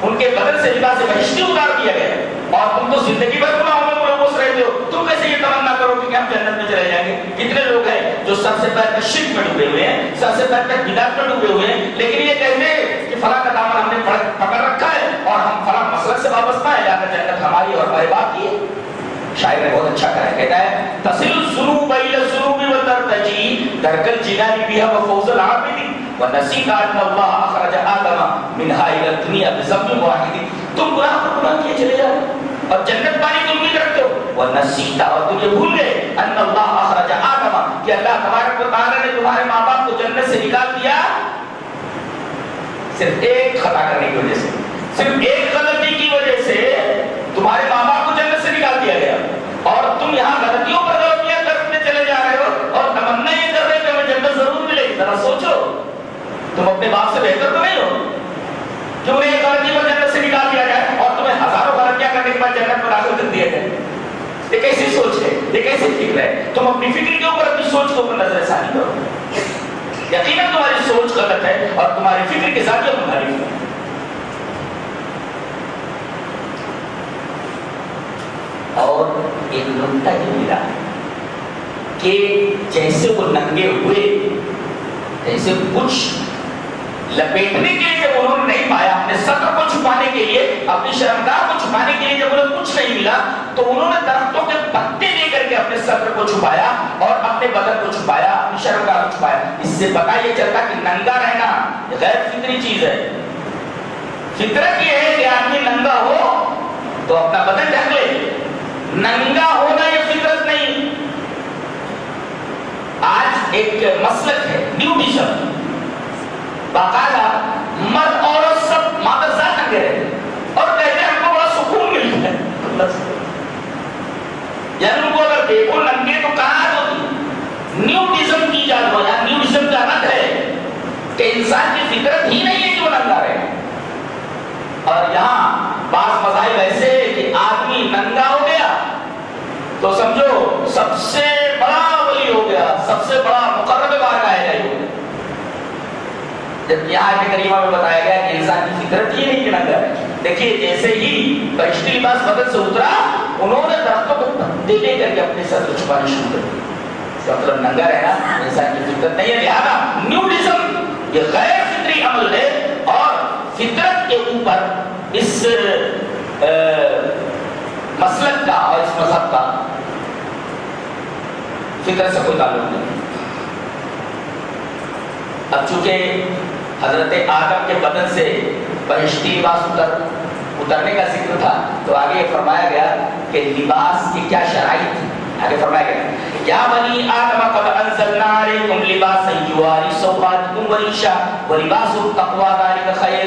ان کے بدن سے لباس بہشتی اتار دیا گیا، اور تم تو زندگی بھر گناہوں میں ملوث رہتے ہو، تم کیسے یہ تمنا کرو کہ ہم جنت میں چلے جائیں گے؟ کتنے لوگ ہیں جو سب سے پہلے شرک میں ڈوبے ہوئے ہیں، سب سے پہلے بدعت میں ڈوبے ہوئے ہیں، لیکن یہ کہتے ہیں کہ فلاں کا دامن ہم نے پکڑ رکھا ہے اور ہم فلاں مسلک سے وابستہ ہیں، لہٰذا جنت ہماری اور ہمارے باپ کی ہے۔ شاعر نے بہت اچھا کہا ہے، کہتا ہے تصل الذنوب الى الذنوب وترتجي ترك الجنان بها وفوز العابدين ونسيت ان الله اخرج ادم منها الى الدنيا بذنب واحد۔ تم گناہ پر گناہ کیے چلے جا رہے ہو اور جنت پانے کی امید رکھتے ہو، ونسیت، اور تم یہ بھول گئے ان اللہ اخرج آدم، کہ اللہ تبارک و تعالی نے تمہارے ماں باپ کو جنت سے نکال دیا صرف ایک خطا کرنے کی وجہ سے، صرف ایک غلطی کی وجہ سے تمہارے ماں باپ کو جنت سے نکال دیا گیا، اور تم یہاں غلطیوں پر غلطیاں کرتے چلے جا رہے ہو اور تمنا یہ کر رہے کہ ہمیں جنت ضرور ملے گی۔ ذرا سوچو، تم اپنے باپ سے بہتر تو نہیں ہو کہ انہیں ایک غلطی پر جنت سے نکال دیا جائے اور تمہیں ہزاروں غلطیاں کرنے کے بعد جنت میں داخل کر دیا جائے؟ یہ کیسی سوچ ہے، یہ کیسی فکر ہے؟ تم اپنی فکر کے اوپر، اپنی سوچ کے اوپر نظر ثانی کرو، یقیناً تمہاری سوچ غلط ہے اور تمہاری فکر کے ساتھ یہ تمہاری فکر۔ اور ایک نکتہ یہ ملا کہ جیسے وہ ننگے ہوئے، جیسے کچھ لپیٹنے کے لیے جب انہوں نے نہیں پایا، اپنے ستر کو چھپانے کے لیے، اپنی شرمگاہ کو چھپانے کے لیے جب انہیں کچھ نہیں ملا تو انہوں نے درختوں کے پتے لے کر کے اپنے ستر کو چھپایا اور اپنے بدن کو چھپایا، اپنی شرمگاہ کو چھپایا۔ اس سے پتہ یہ چلتا کہ ننگا رہنا غیر فطری چیز ہے۔ فطرت یہ ہے کہ آدمی ننگا ہو تو اپنا بدن ڈھک لے، ننگا ہونا یہ فطرت نہیں۔ آج ایک مسلک ہے نیوٹیشن، باقاعدہ مرد عورت سب مادر ذات ننگے رہتے اور کہتے ہیں ہم کو بڑا سکون ملتا ہے، یعنی ان کو اگر دیکھو ننگے تو کہاں ہوتی؟ نیوٹیزم کی ایجاد ہو، یا نیوٹیزم کا رد ہے کہ انسان کی فطرت ہی نہیں ہے کہ وہ ننگا رہے۔ اور یہاں بعض مذاہب ایسے کہ آدمی ننگا ہو گیا تو سمجھو سب سے بڑا ولی ہو گیا، سب سے بڑا مقرب بارگاہ ہے۔ جب یہاں آیت کریمہ میں بتایا گیا کہ انسان کی فطرت یہ نہیں کہ ننگا رہے. دیکھیے جیسے ہی بہشتی لباس بدن سے اترا انہوں نے درختوں کو پتی لے کر کے اپنے سر کو چھپانا شروع کر دیا. اس کا مطلب ننگا رہنا انسان کی فطرت نہیں ہے. لہذا نیوڈزم یہ غیر فطری عمل ہے اور فطرت کے اوپر اس مسلک کا اور اس مذہب کا فطرت سے کوئی تعلق نہیں. اب چونکہ حضرت آدم کے بدن سے بہشتی لباس اترنے کا ذکر تھا تو آگے یہ فرمایا گیا کہ لباس کی کیا شرائط تھی. آگے فرمایا گیا یا بنی آدم قد انزلنا علیکم لباسا یواری سوآتکم وریشا ولباس التقوی ذلک خیر.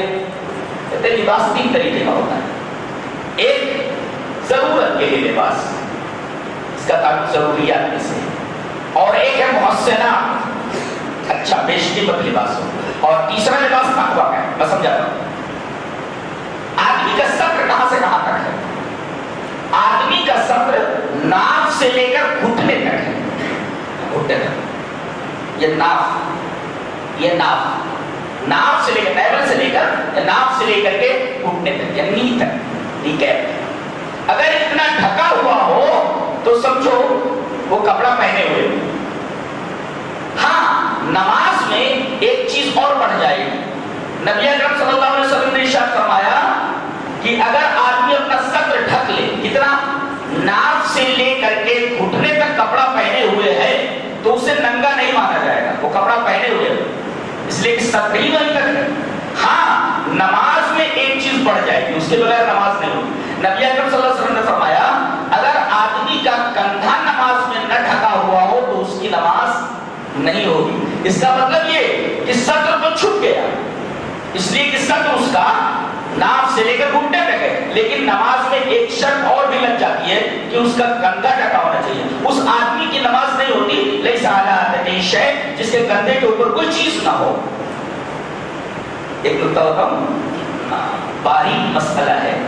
کہتے ہیں لباس تین طریقے کا ہوتا ہے. ایک ضرورت کے لیے لباس, اس کا تعلق ضروریات میں سے, اور ایک ہے محسنات, اچھا بیش قیمت لباس ہو, اور تیسرا لباس تقوی کا ہے. میں سمجھاتا ہوں. آدمی کا صدر کہاں سے کہاں تک ہے؟ آدمی کا صدر ناف سے لے کر گھٹنے تک ہے. گھٹنے تک یہ ناف سے لے کر نیول سے لے کر ناف سے لے کر کے گھٹنے تک یا نی تک, نی کیپ. اگر اتنا ڈھکا ہوا ہو تو سمجھو وہ کپڑا پہنے ہوئے. ہاں نماز میں ایک چیز اور بڑھ جائے گی. نبی اکرم صلی اللہ علیہ وسلم نے ارشاد فرمایا کہ اگر آدمی اپنا صدر ڈھک لے, کتنا, ناف سے لے کر کے گھٹنے تک کپڑا پہنے ہوئے ہے تو اسے ننگا نہیں مانا جائے گا, وہ کپڑا پہنے ہوئے ہے, اس لیے کہ صدر ہی وہیں تک ہے. ہاں نماز میں ایک چیز بڑھ جائے گی, اس کے بغیر نماز نہیں ہوگی. نبی اکرم صلی اللہ علیہ وسلم نے فرمایا اگر آدمی کا کندھا نماز میں نہ ڈھکا ہوا ہو تو اس کی نماز نہیں ہوگی. اس کا مطلب یہ کہ صدر تو چھپ گیا, اس لیے کہ صدر اس کا ناف سے لے کر گھٹنے تک ہے, لیکن نماز میں ایک شرط اور بھی لگ جاتی ہے کہ اس کا کندھا ڈھکا ہونا چاہیے. اس آدمی کی نماز نہیں ہوتی لیس علی عاتقہ شیء, جس کے کندھے کے اوپر کوئی چیز نہ ہو. ایک نکتہ ہوتا ہوں, باریک مسئلہ ہے.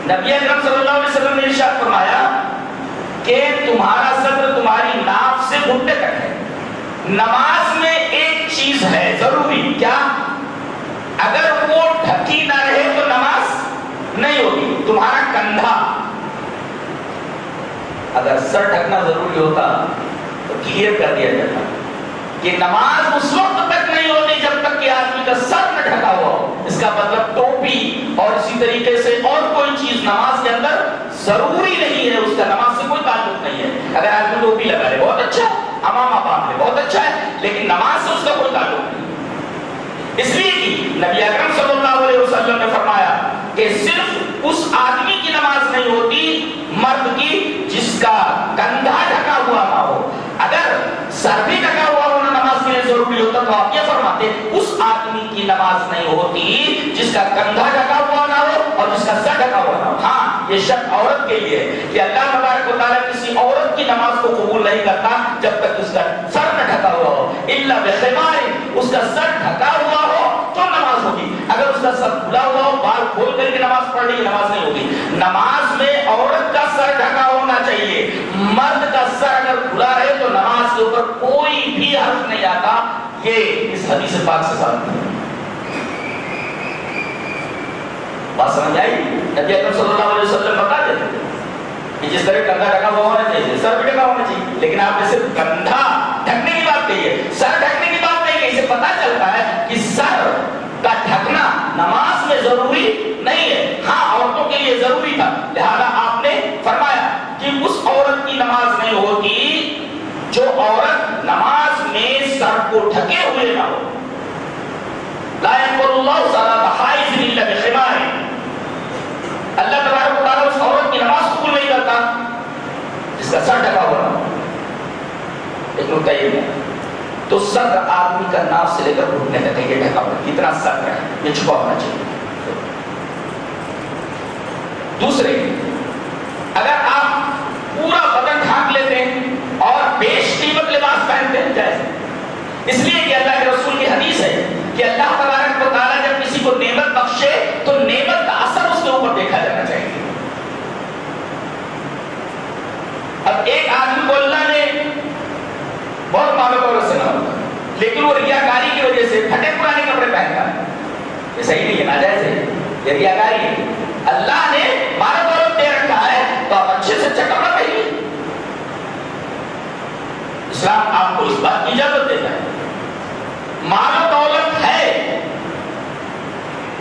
نبی اکرم صلی اللہ علیہ وسلم نے ارشاد فرمایا کہ تمہارا صدر تمہاری ناف سے گھٹنے تک ہے. نماز میں ایک چیز ہے ضروری, کیا, اگر وہ ڈھکی نہ رہے تو نماز نہیں ہوگی. تمہارا کندھا, اگر سر ڈھکنا ضروری ہوتا تو کلیئر کر دیا جاتا کہ نماز اس وقت تک نہیں ہوتی جب تک کہ آدمی کا سر نہ ڈھکا ہوا ہو. اس کا مطلب ٹوپی اور اسی طریقے سے اور کوئی چیز نماز کے اندر ضروری نہیں ہے, اس کا نماز سے کوئی تعلق نہیں ہے. اگر آدمی ٹوپی لگا لے بہت اچھا, امامہ باندھ لے بہت اچھا ہے, لیکن نماز سے اس کا کوئی تعلق نہیں. اس لیے کہ نبی اکرم صلی اللہ علیہ وسلم نے فرمایا کہ صرف اس آدمی کی نماز نہیں ہوتی, مرد کی, جس کا کندھا ڈھکا ہوا نہ ہو. اگر سر بھی ڈھکا ہوا ہونا نماز کے لیے ضروری ہوتا تو آپ یہ فرماتے اس آدمی کی نماز نہیں ہوتی جس کا کندھا ڈھکا ہوا نہ ہو اور جس کا سر ڈھکا ہوا نہ ہو. ہاں یہ شرط عورت کے لیے ہے کہ اللہ تبارک و تعالیٰ کسی عورت کی نماز کو قبول نہیں کرتا جب تک اس کا سر نہ ڈھکا ہوا ہو. الا بخمار, اس کا سر ڈھکا ہوا ہو تو نماز ہوگی. اگر اس کا سر کھلا ہوا ہو, بال کھول کر کے نماز پڑھ لی, نماز نہیں ہوگی. نماز میں عورت کا سر ڈھکا ہونا چاہیے, مرد کا سر اگر کھلا رہے تو نماز کے اوپر کوئی بھی حرف نہیں آتا. یہ اس حدیث پاک سے ثابت ہے. بات سمجھ آئی؟ نبی اکرم صلی اللہ علیہ وسلم بتا دیتے کہ جس طرح کندھا ڈھکا ہوا ہونا چاہیے سر بھی ڈھکا ہونا چاہیے, لیکن آپ نے صرف کندھا ڈھکنے کی بات کہی ہے, سر ڈھکنے کی بات نہیں کہی. اسے پتا چلتا ہے کہ سر کا ڈھکنا نماز میں ضروری نہیں ہے. ہاں عورتوں کے لیے ضروری تھا, لہذا آپ نے فرمایا کہ اس عورت کی نماز نہیں ہوتی جو عورت نماز میں سر کو ڈھکے ہوئے نہ ہو. لا يقبل الله صلاة حائض الا بخمار, اللہ تبارک و تعالیٰ اس عورت کی نماز قبول نہیں کرتا جس کا سر ڈھکا ہوا نہ ہو. ایک نکتہ یہ ہے, تو سر آدمی کا ناف سے لے کر گھٹنے تک یہ ڈھکا ہوا, کتنا سر ہے یہ چھپا ہونا چاہیے. دوسرے, اگر آپ پورا بدن ڈھانپ لیتے ہیں اور بیش قیمت لباس پہنتے ہیں جائز, اس لیے کہ اللہ کے رسول کی حدیث ہے کہ اللہ تبارک و تعالیٰ جب کسی کو نعمت بخشے تو نعمت کا اثر اس کے اوپر دیکھا جانا چاہیے. اب ایک آدمی کو اللہ نے بہت مال و دولت سے نوازا, لیکن وہ ریاکاری کی وجہ سے پھٹے پرانے کپڑے پہنتا ہے، یہ صحیح نہیں ہے، ناجائز ہے، یہ ریاکاری ہے۔ اللہ نے مال و دولت دے رکھا ہے تو آپ اچھے سے اچھا کپڑا پہنیے۔ اسلام آپ کو اس بات کی اجازت دیتا ہے، مال و دولت ہے،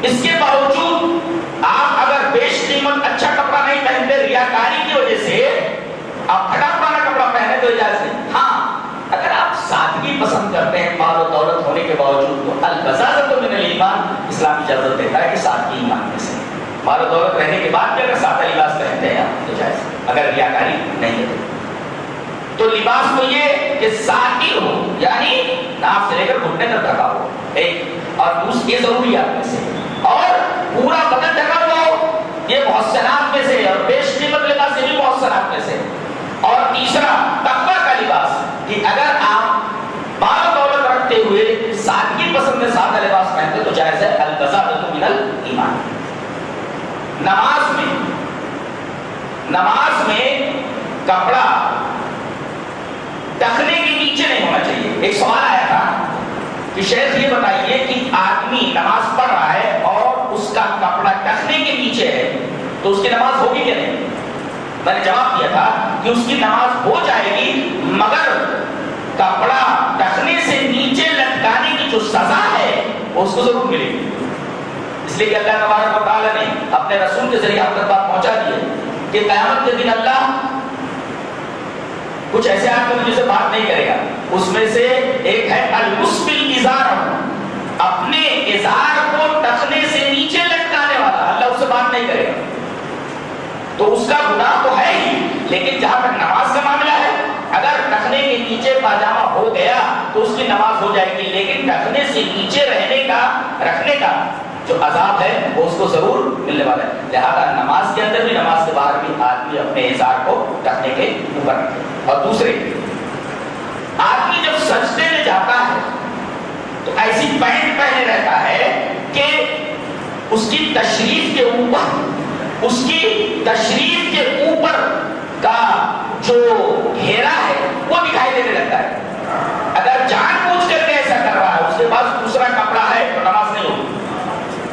اس کے باوجود آپ اگر بیش قیمت اچھا کپڑا نہیں پہنتے ریاکاری کی وجہ سے، آپ پھٹا پرانا کپڑا پہنے تو اجازت ہے۔ ہاں اگر آپ سادگی پسند کرتے ہیں مال و دولت ہونے کے باوجود، تو البزازۃ من الایمان، اسلام اجازت دیتا ہے کہ سادگی ایمان میں سے، مال و دولت رہنے کے بعد بھی اگر سادہ لباس پہنتے ہیں آپ تو جائز ہے، اگر ریاکاری نہیں ہے تو لباس کو یہ کہ ساتر ہو، یعنی ناف سے لے کر گھٹنے تک ڈھکا ہو، ایک، اور دوسری یہ ضروریات میں سے، اور پورا بدن ڈھکا ہوا ہو، یہ محسنات میں سے، اور بیش قیمت لباس یہ بھی محسنات میں سے۔ اور تیسرا تقویٰ کا لباس، کہ اگر آپ مال و دولت رکھتے ہوئے سادگی پسند میں سادہ لباس پہنتے تو جائز ہے، البزازۃ من الایمان۔ نماز میں کپڑا ٹخنے کے نیچے نہیں ہونا چاہیے۔ ایک سوال آیا تھا کہ شیخ یہ بتائیے کہ آدمی نماز پڑھ رہا ہے اور اس کا کپڑا ٹخنے کے نیچے ہے تو اس کی نماز ہوگی کہ نہیں؟ میں نے جواب دیا تھا کہ اس کی نماز ہو جائے گی، مگر کپڑا ٹخنے سے نیچے لٹکانے کی جو سزا ہے وہ اس کو ضرور ملے گی، اس لیے کہ اللہ تبارک و تعالیٰ نے اپنے رسول کے ذریعے آپ تک بات پہنچا دی ہے کہ قیامت کے دن اللہ کچھ ایسے آدمی جن سے بات نہیں کرے گا، اس میں سے ایک ہے المسبل ازار، اپنے ازار کو ٹخنے سے نیچے لٹکانے والا، اللہ اس سے بات نہیں کرے گا، تو اس کا گناہ تو ہے ہی، لیکن جہاں تک نماز کا معاملہ ہے اگر ٹخنے کے نیچے پاجامہ ہو گیا تو اس کی نماز ہو جائے گی، لیکن ٹخنے سے نیچے رکھنے کا جو عذاب ہے وہ اس کو ضرور ملنے والا ہے۔ لہذا نماز کے اندر بھی نماز کے باہر بھی آدمی اپنے ازار کو ٹخنے کے اوپر رکھے۔ اور دوسرے، آدمی جب سجدے میں جاتا ہے تو ایسی پینٹ پہنے رہتا ہے کہ اس کی تشریف کے اوپر کا جو گھیرا ہے وہ دکھائی دینے لگتا ہے۔ اگر جان بوجھ کر کے ایسا کر رہا ہے، اس کے پاس دوسرا کپڑا ہے تو نماز نہیں ہوگی،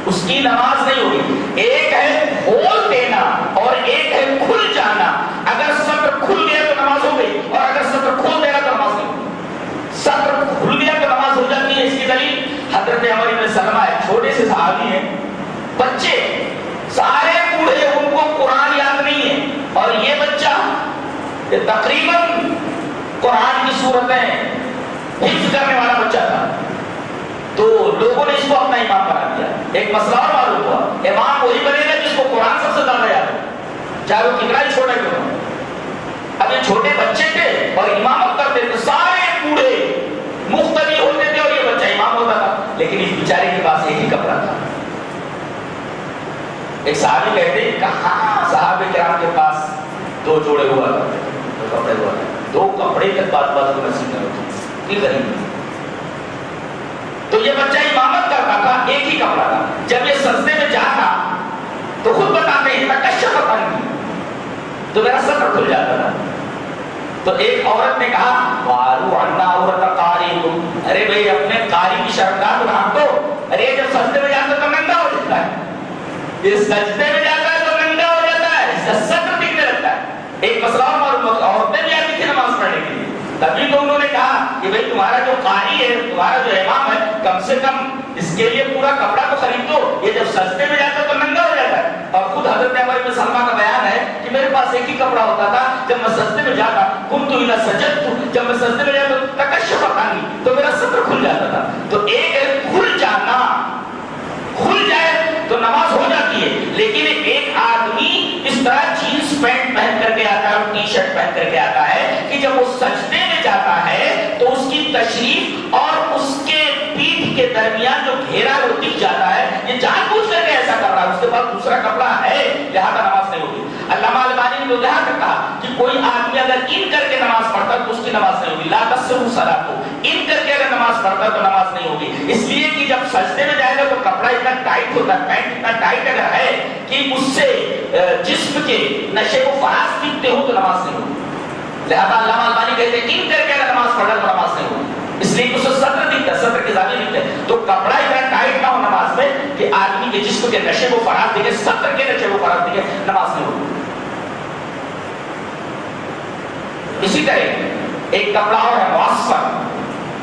اس کی نماز نہیں ہوگی۔ ایک ہے کھول دینا اور ایک ہے کھل جانا، اگر سطر کھل گیا تو نماز ہو گئی، اور اگر سطر کھول دینا تو نماز نہیں ہوگی۔ سطر کھل گیا تو نماز ہو جاتی ہے، اس کی دلیل حضرت عمر بن سلمہ ہے، چھوٹے سے صحابی ہیں، بچے سارے بوڑھے، ان کو قرآن یاد نہیں ہے، اور یہ بچہ تقریباً قرآن کی صورتیں حفظ کرنے والا بچہ تھا، تو لوگوں نے اس کو اپنا امام بنا دیا۔ ایک مسئلہ اور معلوم ہوا، امام وہی بنے گا جس کو قرآن سب سے زیادہ یاد ہے، چاہے وہ کتنا ہی چھوٹا کیوں ہو۔ اب یہ چھوٹے بچے تھے اور امامت کرتے تھے، سارے بوڑھے مختلف ہوتے تھے اور یہ بچہ امام ہوتا تھا، لیکن اس بیچارے کے پاس ایک ہی کپڑا تھا۔ ایک صحابی کہتے ہیں کہاں صحابہ کرام کے پاس دو جوڑے ہوا کرتے تھے، دو کپڑے ہوا کرتے، دو کپڑے تک بات کو نصیب نہ ہوتی، کی غریب۔ تو یہ بچہ امامت کرتا تھا، ایک ہی کپڑا تھا، جب یہ سجدے میں جاتا تو خود بتاتے ہیں تکشف عنی، تو میرا سطر کھل جاتا تھا۔ تو ایک عورت نے کہا وارو عنا عورت قاری، ارے بھائی اپنے قاری کی شرکات ڈھانپ دو، ارے جب سجدے میں جاتا تو ننگا ہو جاتا ہے، یہ سجدے میں جاتا ہے تو ننگا ہو جاتا ہے، اس کا سطر دکھنے لگتا ہے۔ ایک مسئلہ اور معلوم ہوتا، عورتیں بھی آتی تھی نماز پڑھنے کے لیے، تبھی تو انہوں نے کہا کہ بھائی تمہارا جو قاری ہے، تمہارا جو امام ہے، کم سے کم اس کے لیے پورا کپڑا تو خرید دو، یہ جب سجدے میں جاتا تو ننگا ہو جاتا ہے۔ اور خود حضرت عمر بن سلمہ کا بیان ہے کہ میرے پاس ایک ہی کپڑا ہوتا تھا، جب میں سجدے میں جاتا کنت اذا سجدت، جب میں سجدے میں جاتا تکشف عنی، تو میرا سطر کھل جاتا تھا۔ تو ایک ہے کھل جانا، کھل جائے تو نماز ہو جاتی ہے، لیکن ایک آدمی اس طرح جینس پینٹ پہن کر کے آتا ہے اور ٹی شرٹ پہن کر کے آتا ہے کہ جب وہ سجدے میں جاتا ہے تو اس کی تشریف اور اس کے پیٹھ کے درمیان جو گھیرا وہ دکھ جاتا ہے، یہ جان بوجھ کر کے ایسا کر رہا ہے، اس کے پاس دوسرا کپڑا ہے، لہذا نماز نہیں ہوگی۔ علامہ البانی نے یہاں تک کہا کہ کوئی آدمی اگر ان کر کے نماز پڑھتا تو اس کی نماز نہیں ہوگی، لا تصح صلاۃ، ان کر کے اگر نماز پڑھتا تو نماز نہیں ہوگی، اس لیے کہ جب سجدے میں جائے گا تو کپڑا اتنا ٹائٹ ہوتا ہے، پینٹ اتنا ٹائٹ اگر ہے کہ اس سے جسم کے نشے و فراز دکھتے ہو تو نماز نہیں ہوگی۔ لہذا علامہ البانی کہتے ہیں ان کر کے اگر نماز پڑھا تو نماز نہیں ہوگی۔ اس لیے اس کو سطر دکھتا ہے، سطر کے زاویے دکھتے ہیں. تو کپڑا اتنا ٹائٹ نہ ہو نماز میں کہ آدمی کے جسم کے نشے کو فراغ دے کے، سطر کے نشے کو فراغ دے کے نماز نہیں ہوتی. اسی طرح ایک کپڑا اور ہے معصفر.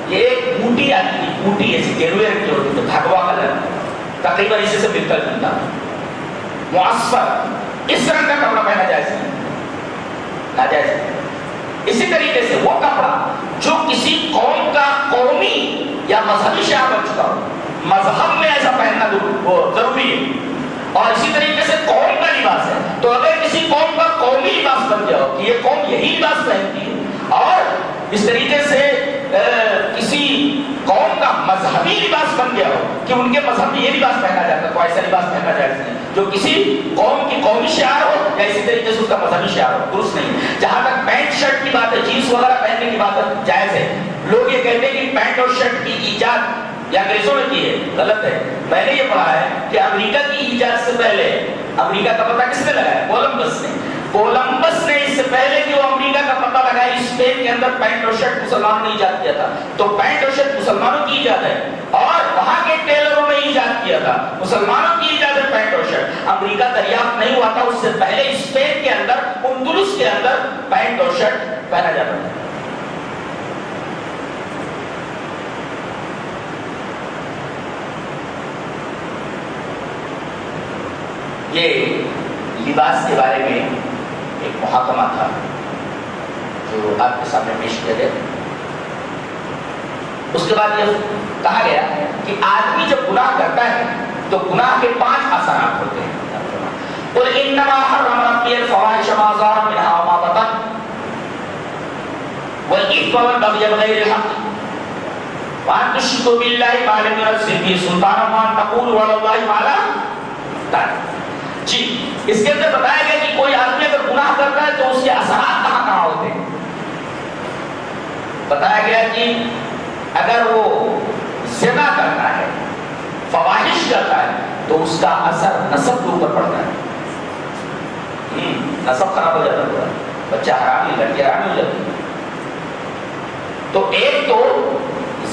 یہ ایک بوٹی آتی ہے، بوٹی ایسی گیروئے رنگ کی ہوتی ہے، بھگوا کلر، تقریباً اسی سے ملتا جلتا. معصفر اس رنگ کا کپڑا پہنا جائز نہیں، ناجائز ہے. اسی طریقے سے وہ کپڑا جو کسی قوم کا قومی یا مذہبی شعار بن چکا ہو، مذہب میں ایسا پہننا وہ ضروری ہے. اور اسی طریقے سے قوم کا لباس ہے، تو اگر کسی قوم کا قومی لباس بن گیا ہو کہ یہ قوم یہی لباس پہنتی ہے، اور اس طریقے سے کسی قوم کا مذہبی لباس بن گیا ہو کہ ان کے مذہب میں یہ لباس پہنا جاتا ہے، تو ایسا لباس پہنا جائز نہیں جو کسی قوم کی قومی شعار ہو یا اسی طریقے سے اس کا مذہبی شعار ہو، درست نہیں. جہاں تک پینٹ شرٹ کی بات ہے، جینس وغیرہ پہننے کی بات ہے، جائز ہے. لوگ یہ کہتے ہیں کہ پینٹ اور شرٹ کی ایجاد یا انگریزوں نے کی ہے، غلط ہے. میں نے یہ پڑھا ہے کہ امریکہ کی ایجاد سے پہلے، امریکہ کا پتہ کس نے لگایا؟ کولمبس نے. کولمبس نے اس سے پہلے کہ وہ امریکہ کا پتہ لگایا، اسپین کے اندر پینٹ اور شرٹ مسلمانوں نے ایجاد کیا تھا. تو پینٹ اور شرٹ مسلمانوں کی ایجاد ہے، اور وہاں کے ٹیلروں نے ایجاد کیا تھا. مسلمانوں کی ایجاد ہے پینٹ اور شرٹ. امریکہ دریافت نہیں ہوا تھا، اس سے پہلے اسپین کے اندر، اندلس کے اندر پینٹ اور شرٹ پہنا جاتا تھا. یہ لباس کے بارے میں ایک محاکمہ تھا جو آپ کے سامنے پیش کیا گیا. اس کے بعد یہ کہا گیا کہ آدمی جب گناہ کرتا ہے تو گناہ کے 5 اثرات ہوتے ہیں. قُلْ إِنَّمَا حَرَّمَ رَبِّيَ الْفَوَاحِشَ مَا ظَهَرَ مِنْهَا وَمَا بَطَنَ وَالْإِثْمَ وَالْبَغْيَ بِغَيْرِ الْحَقِّ وَأَن تُشْرِكُوا بِاللَّهِ مَا لَمْ يُنَزِّلْ بِهِ سُلْطَانًا وَأَن تَقُولُوا عَلَى اللَّهِ مَا لَا تَعْلَمُونَ. جی اس کے اندر بتایا گیا کہ کوئی آدمی اگر گناہ کرتا ہے تو اس کے اثرات کہاں کہاں ہوتے ہیں. بتایا گیا کہ اگر وہ زنا کرتا ہے، فواحش کرتا ہے، تو اس کا اثر نسب کے اوپر پڑتا ہے. نسب خراب ہو جاتا ہے، بچہ حرامی، لڑکی حرامی ہو جاتی ہے. تو ایک تو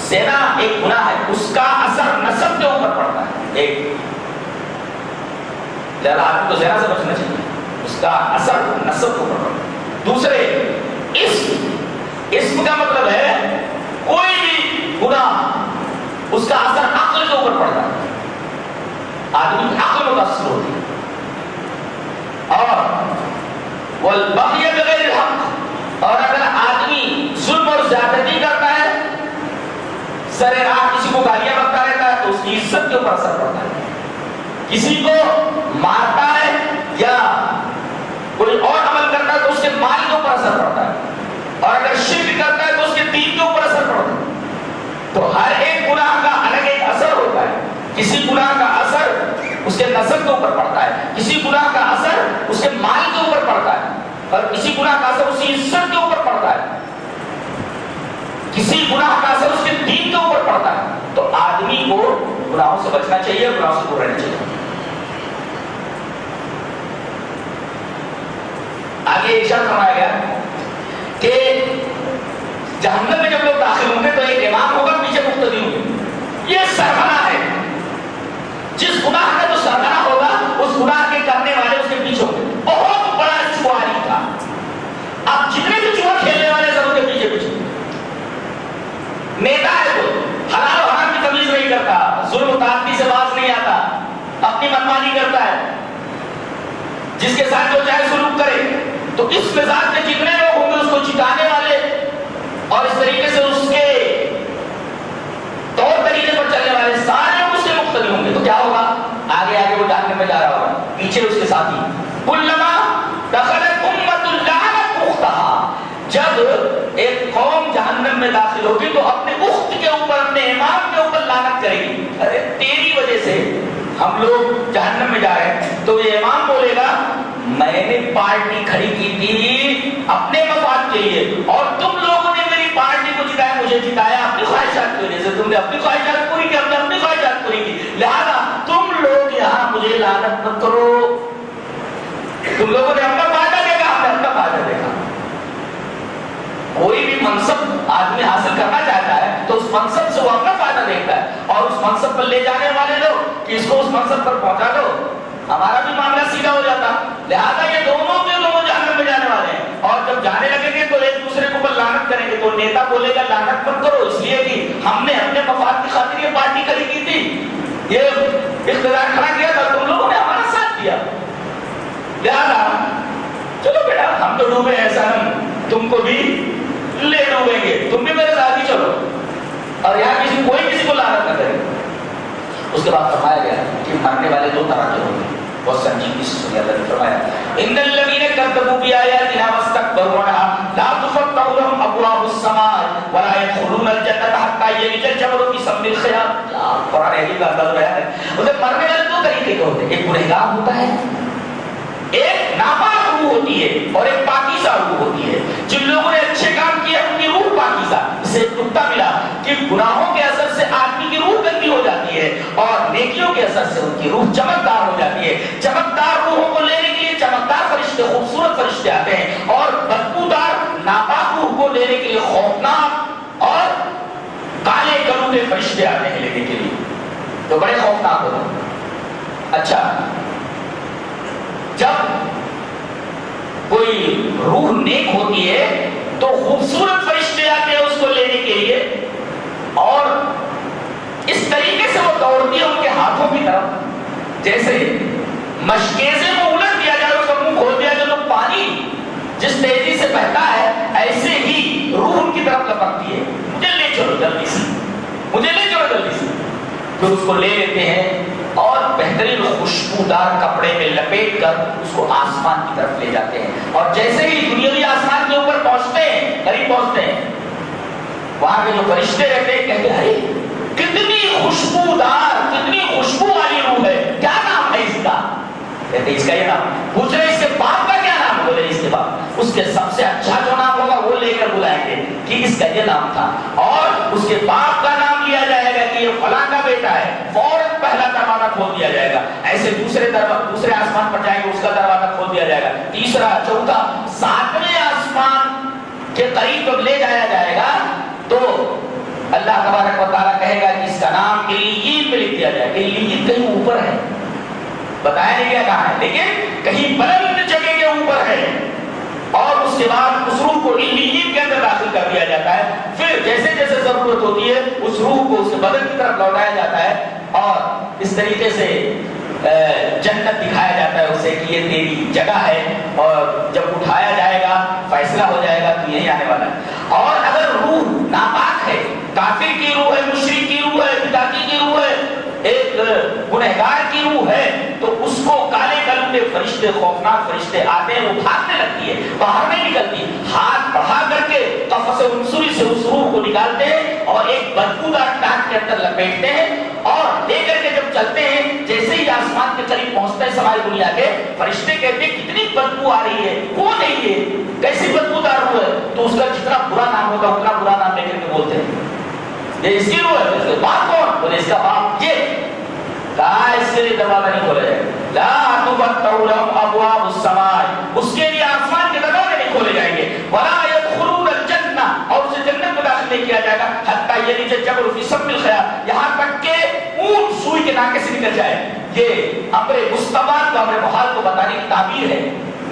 زنا ایک گناہ ہے، اس کا اثر نسب کے اوپر پڑتا ہے. ایک آدمی کو زنا سے بچنا چاہیے، اس کا اثر نسب کو پڑتا ہے. دوسرے اسم کا مطلب ہے کوئی بھی گناہ، اس کا اثر عقل کے اوپر پڑتا ہے، آدمی کی عقل متاثر ہوتی ہے. اور والبغی بغیر الحق، اور اگر آدمی ظلم اور زیادتی کرتا ہے، سر راہ کسی کو گالیاں بکتا رہتا ہے، تو اس کی عزت کے اوپر اثر پڑتا ہے. کسی کو مارتا ہے یا کوئی اور عمل کرتا ہے تو اس کے مال کے اوپر اثر پڑتا ہے. اور اگر شرک کرتا ہے تو اس کے دین کے اوپر اثر پڑتا ہے. تو ہر ایک گناہ کا الگ ایک اثر ہوتا ہے. کسی گناہ کا اثر اس کے نسب کے اوپر پڑتا ہے، کسی گناہ کا اثر اس کے مال کے اوپر پڑتا ہے، اور کسی گناہ کا اثر اس کی عزت کے اوپر پڑتا ہے، کسی گناہ کا اثر اس کے دین کے اوپر پڑتا ہے. تو آدمی کو گناہوں سے بچنا چاہیے، گناہوں سے دور رہنا چاہیے. آگے ارشاد فرمایا گیا کہ جہنم میں جب لوگ داخل ہوں گے تو ایک امام ہوگا، پیچھے مقتدی ہوں گے. یہ سرغنہ ہے، جس گناہ کا جو سرغنہ ہوگا اس گناہ کے کرنے والے اس کے پیچھے ہوں گے. بہت بڑا چواری تھا. اب جتنے بھی چوہا کھیلنے والے سب کے پیچھے پیچھے. نیتا ہے وہ حلال و حرام کی تمیز نہیں کرتا، ظلم و تعدی سے باز نہیں آتا، اپنی منمانی کرتا ہے، جس کے ساتھ جو چاہے سلوک کرے. تو اس مزاج کے جتنے لوگ ہوں گے اس کو جتانے والے اور اس طریقے سے اس کے طور طریقے پر چلنے والے سارے لوگ اس کے مقتدی ہوں گے. تو کیا ہوگا؟ آگے آگے وہ جہنم میں جا رہا ہوگا، پیچھے اس کے ساتھی. کلما دخلت امۃ لعنت اختہا، جب ایک قوم جہنم میں داخل ہوگی تو اپنے اخت کے اوپر، اپنے امام کے اوپر لعنت کرے گی. ارے تیری وجہ سے ہم لوگ جہنم میں جا رہے ہیں. تو یہ امام بولے گا میں نے پارٹی کھڑی کی تھی اپنے مفاد کے لیے، اور تم لوگوں نے میری پارٹی کو جتایا، مجھے جتایا اپنی خواہشات کی وجہ سے. تم نے اپنی خواہشات پوری کی، ہم نے اپنی خواہشات پوری کی، لہذا تم لوگ یہاں مجھے لعنت مت کرو. تم لوگوں نے اپنا فائدہ دیکھا، ہم نے اپنا فائدہ دیکھا. کوئی بھی منصب آدمی حاصل کرنا چاہتا ہے تو اس منصب سے وہ اپنا فائدہ دیکھتا ہے اور اس منصب پر لے جانے والے لوگ کہ اس کو اس منصب پر پہنچا دو، ہمارا بھی معاملہ سیدھا ہو جاتا. لہذا یہ دونوں کے دونوں جہنم میں جانے والے ہیں. اور جب جانے لگیں گے تو ایک دوسرے کے اوپر لعنت کریں گے. تو نیتا بولے گا لعنت مت کرو، اس لیے کہ ہم نے اپنے مفاد کی خاطر یہ پارٹی کھڑی کی تھی، یہ اقتدار کھڑا کیا تھا، تم لوگوں نے ہمارا ساتھ دیا، لہذا چلو بیٹا ہم تو ڈوبے ہیں سنم، تم کو بھی لے ڈوبیں گے، تم بھی میرے ساتھ ہی چلو. اور یہاں کوئی کسی کو لعنت نہ کرے. اس کے بعد فرمایا گیا کہ مرنے والے دو طرح کے ہوں گے. بہت سنجیدگی سے سنیے، اللہ نے فرمایا ان الذین کذبوا بآیاتنا واستکبروا عنہا لا تفتح لهم ابواب السماء ولا يدخلون الجنة حتى يلج الجمل في سم الخياط. قرآن حکیم کا انداز بیان ہے. مطلب مرنے والے دو طریقے کے ہوتے ہیں، ایک گنہگار ہوتا ہے، ایک ناپاک روح ہوتی ہے اور ایک پاکیزہ روح ہوتی ہے. جن لوگوں نے اچھے کام کیے ان کی روح پاکیزہ. اس سے ایک نکتہ ملا کہ گناہوں کے اثر سے آدمی کی روح گندی ہو جاتی ہے اور نیکیوں کے اثر سے ان کی روح چمکدار ہو جاتی ہے. چمکدار روحوں کو لینے کے لیے چمکدار فرشتے، خوبصورت فرشتے آتے ہیں، اور بدبودار ناپاک روح کو لینے کے لیے خوفناک اور کالے گلوٹے فرشتے آتے ہیں لینے کے لیے، تو بڑے خوفناک ہوتے ہیں. اچھا، جب کوئی روح نیک ہوتی ہے تو خوبصورت فرشتے آتے ہیں اس کو لینے کے لیے، اور اس طریقے سے وہ دوڑتی ہے ان کے ہاتھوں کی طرف جیسے مشکیزے میں الٹ دیا جائے، اس کا منہ کھول دیا جائے تو پانی جس تیزی سے بہتا ہے ایسے ہی روح ان کی طرف لپکتی ہے. مجھے لے چلو جلدی سے، مجھے لے چلو جلدی سے. پھر اس کو لے لیتے ہیں اور بہترین خوشبودار کپڑے میں لپیٹ کر اس کو آسمان کی طرف لے جاتے ہیں. اور جیسے ہی دنیاوی آسمان کے اوپر پہنچتے ہیں، قریب پہنچتے ہیں، وہاں کے جو فرشتے رہتے ہیں کہتے ہیں ارے کتنی خوشبودار، کتنی خوشبو والی روح ہے، کیا نام ہے اس کا؟ کہتے ہیں اس کا یہ نام. پوچھ رہے اس کے باپ کا کیا نام؟ بولے اس کے باپ اس کے سب سے اچھا جو نام ہوگا وہ لے کر بلائیں گے کہ اس کا یہ نام تھا، اور اس کے باپ کا نام لیا جائے گا کہ یہ فلاں کا بیٹا ہے، فوراً پہلا دروازہ کھول دیا جائے گا. ایسے دوسرے آسمان پر جائیں گے، اس کا دروازہ کھول دیا جائے گا. تیسرا، چوتھا، ساتویں آسمان کے قریب جب لے جایا جائے گا تو اللہ تبارک و تعالیٰ کہے گا کہ اس کا نام علیین پہ لکھ دیا جائے گا. علیین کہیں اوپر ہے، بتایا نہیں گیا کہاں ہے، لیکن کہیں بلند جگہ کے اوپر ہے. اور اس کے بعد اس روح کو علیین کے اندر داخل کر دیا جاتا ہے. پھر جیسے جیسے ضرورت ہوتی ہے اس روح کو اس کے بدن کی طرف لوٹایا جاتا ہے، اور اس طریقے سے جنت دکھایا جاتا ہے اسے کہ یہ تیری جگہ ہے، اور جب اٹھایا جائے گا فیصلہ ہو جائے گا تو یہی آنے والا ہے. اور اگر روح ناپاک ہے، کافر کی روح ہے، مشرک کی روح ہے، بدعتی کی روح ہے، ایک گنہگار کی روح ہے، تو اس کو کالے گلوٹے فرشتے، خوفناک فرشتے آتے ہیں، وہ بھاگنے لگتی ہے، باہر نہیں نکلتی. ہاتھ بڑھا کر کے قفص عنصری سے اس روح کو نکالتے ہیں اور ایک بدبودار ٹانک کے اندر لپیٹتے ہیں، اور لے کر کے جب چلتے ہیں جیسے ہی آسمان کے قریب پہنچتے ہیں سمائی دنیا کے فرشتے کہتے ہیں کتنی بدبو آ رہی ہے، کون ہے یہ، کیسی بدبودار روح ہے؟ تو اس کا جتنا برا نام ہوگا اتنا برا نام لے کر کے بولتے ہیں یہ اس کی روح ہے. اس کے باپ کون؟ بولے اس کا باپ یہ. کہا اس کے لیے دروازہ نہیں کھولے جائے، لا تفتح لهم ابواب السماء، اس کے لیے آسمان کے دروازے نہیں کھولے جائیں گے، ولا يدخلون الجنہ، اور اسے جنت میں داخل نہیں کیا جائے گا، حتی یلج الجمل فی سم الخیاط، یہاں تک کہ اونٹ سوئی کے ناکے سے نکل جائے. یہ امر مستباد کو، امر محال کو بتانے کی تعبیر ہے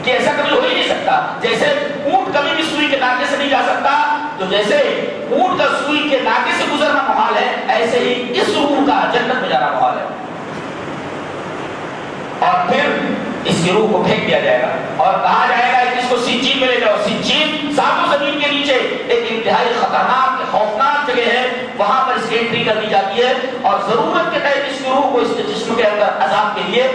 کہ ایسا کبھی ہو ہی نہیں سکتا. جیسے اونٹ کبھی بھی سوئی کے ناکے سے نہیں جا سکتا، تو جیسے اونٹ کا سوئی کے ناکے سے گزرنا محال ہے، ایسے ہی اس روح کا جنت میں جانا محال ہے. اور پھر اس کی روح کو پھینک دیا جائے گا اور کہا جائے گا کہ اس کو سجین میں لے جاؤ. سجین ساتوں زمین کے نیچے ایک انتہائی خطرناک خوفناک جگہ ہے، وہاں پر اس کی انٹری کر دی جاتی ہے، اور ضرورت کے تحت اس کی روح کو اس کے جسم کے اندر عذاب کے لیے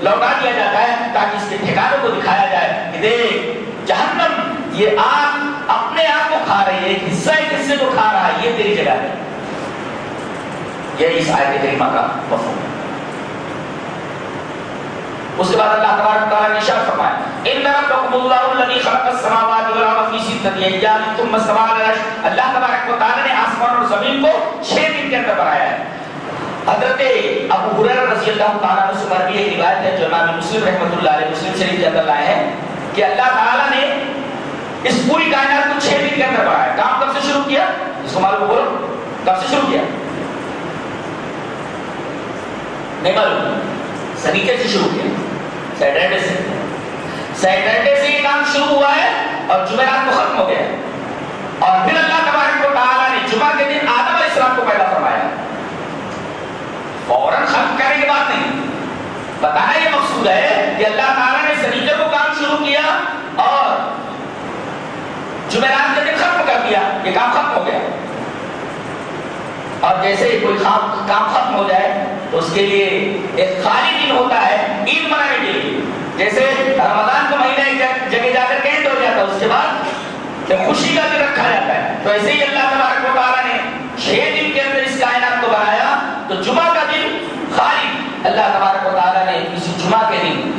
لوٹا دیا جاتا ہے تاکہ اس کے ٹھکانے کو دکھایا جائے کہ دیکھ جہنم یہ آگ اپنے آپ کو کھا رہی ہے، ایک حصہ ایک حصے کو کھا رہا ہے، یہ تیری جگہ ہے. یہ اس آیت کریمہ کا مفہوم ہے. اس کے بعد اللہ تبارک و تعالیٰ نے ارشاد فرمایا ان ربکم اللہ الذی خلق السماوات والارض فی ستۃ ایام ثم استوى علی العرش. اللہ تبارک و تعالیٰ نے آسمان اور زمین کو 6 دن کے اندر بنایا ہے. حضرت ابو ہریرہ رضی اللہ تعالیٰ عنہ سے مروی ایک روایت ہے جو امام مسلم رحمۃ اللہ علیہ مسلم شریف کے اندر لائے ہیں کہ اللہ تعالیٰ نے اس پوری کائنات کو 6 دن کے اندر بنایا. کام کب سے شروع کیا؟ اس کو معلوم بولو. کب سے شروع کیا؟ نہیں معلوم، سنیچر سے شروع کیا، سیٹرڈے سے، سیٹرڈے سے یہ کام شروع ہوا ہے اور جمعرات کو ختم ہو گیا ہے، اور پھر اللہ تبارک و تعالیٰ نے جمعہ کے دن آدم علیہ السلام کو پیدا فرمایا، فوراً ختم کرنے کی بات نہیں، بتانا یہ مقصود ہے کہ اللہ تعالیٰ نے سنیچر کو کام شروع کیا اور جمعرات کے دن ختم کر دیا، یہ کام ختم ہو گیا۔ اور جیسے ہی کوئی کام ختم ہو جائے تو اس کے لیے ایک خالی دن ہوتا ہے عید منانے کے لیے، جیسے رمضان کا مہینہ ایک جگہ جا کر اینڈ ہو جاتا ہے، اس کے بعد جب خوشی کا دن رکھا جاتا ہے، تو ایسے ہی اللہ تبارک و تعالیٰ نے 6 دن کے اندر اس کائنات کو بنایا، تو جمعہ کا دن خالی اللہ تبارک و تعالیٰ نے اسی جمعہ کے دن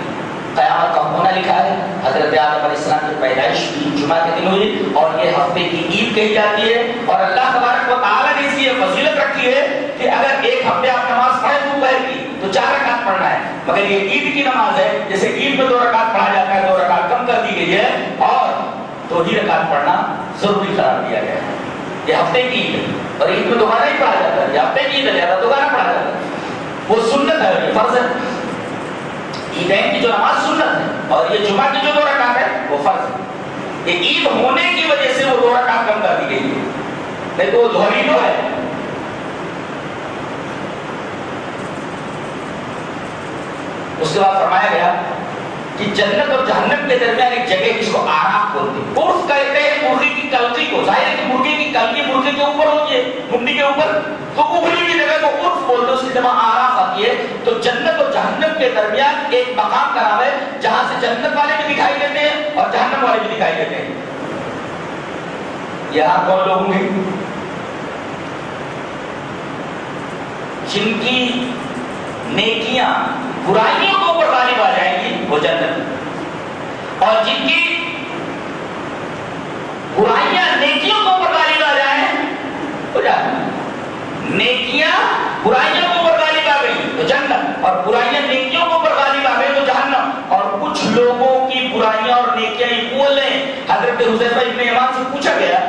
قیامت کا ہونا لکھا ہے۔ حضرت آدم علیہ السلام کی پیدائش بھی جمعہ کے دن ہوئی اور یہ ہفتے کی عید کہی جاتی ہے، اور اللہ تبارک و تعالیٰ نے اس کی فضیلت رکھی ہے کہ اگر ایک ہفتے آپ نماز پڑھیں دوپہر کی تو 4 رکعت پڑھنا ہے، مگر یہ عید کی نماز ہے، جیسے عید میں 2 رکعت پڑھا جاتا ہے، 2 رکعت کم کر دی گئی ہے اور 2 ہی رکعت پڑھنا ضروری قرار دیا گیا ہے۔ یہ ہفتے کی عید ہے اور عید میں دوبارہ ہی پڑھا جاتا ہے، یہ ہفتے کی عید ہے زیادہ دوبارہ پڑھا جاتا ہے، وہ سنت ہے، یہ فرض ہے۔ عیدین کی جو نماز سنت ہے اور یہ جمعہ کی جو 2 رکعت ہے وہ فرض ہے۔ یہ عید ہونے کی وجہ سے وہ 2 رکعت کم کر دی گئی ہے، نہیں تو وہ ظہری تو ہے۔ اس کے بعد فرمایا گیا کہ جنت اور جہنم کے درمیان ایک جگہ جس کو آراف بولتے ہیں، عرف کہتے ہیں مرغی کی کلکی کو، ظاہر ہے کہ مرغی کی کلکی مرغی کے اوپر ہوتی ہے، منڈی کے اوپر، تو اوپری کی جگہ کو عرف بولتے ہیں، اس کی جمع آراف آتی ہے۔ تو جنت اور جہنم کے درمیان ایک مقام کا نام ہے جہاں سے جنت والے بھی دکھائی دیتے ہیں اور جہنم والے بھی دکھائی دیتے ہیں۔ یہاں کون لوگ ہوں گے؟ جن کی نیکیاں برائیوں کے اوپر غالب آ جائیں گی وہ جنت، اور جن کی برائیاں نیکیوں کے اوپر غالب آ جائیں وہ جہنم۔ نیکیاں برائیوں کے اوپر غالب آ گئی تو جنت، اور برائیاں نیکیوں کے اوپر غالب آ گئی تو جہنم۔ اور کچھ لوگوں کی برائیاں اور نیکیاں اکول ہیں۔ حضرت حذیفہ ابن یمان سے پوچھا گیا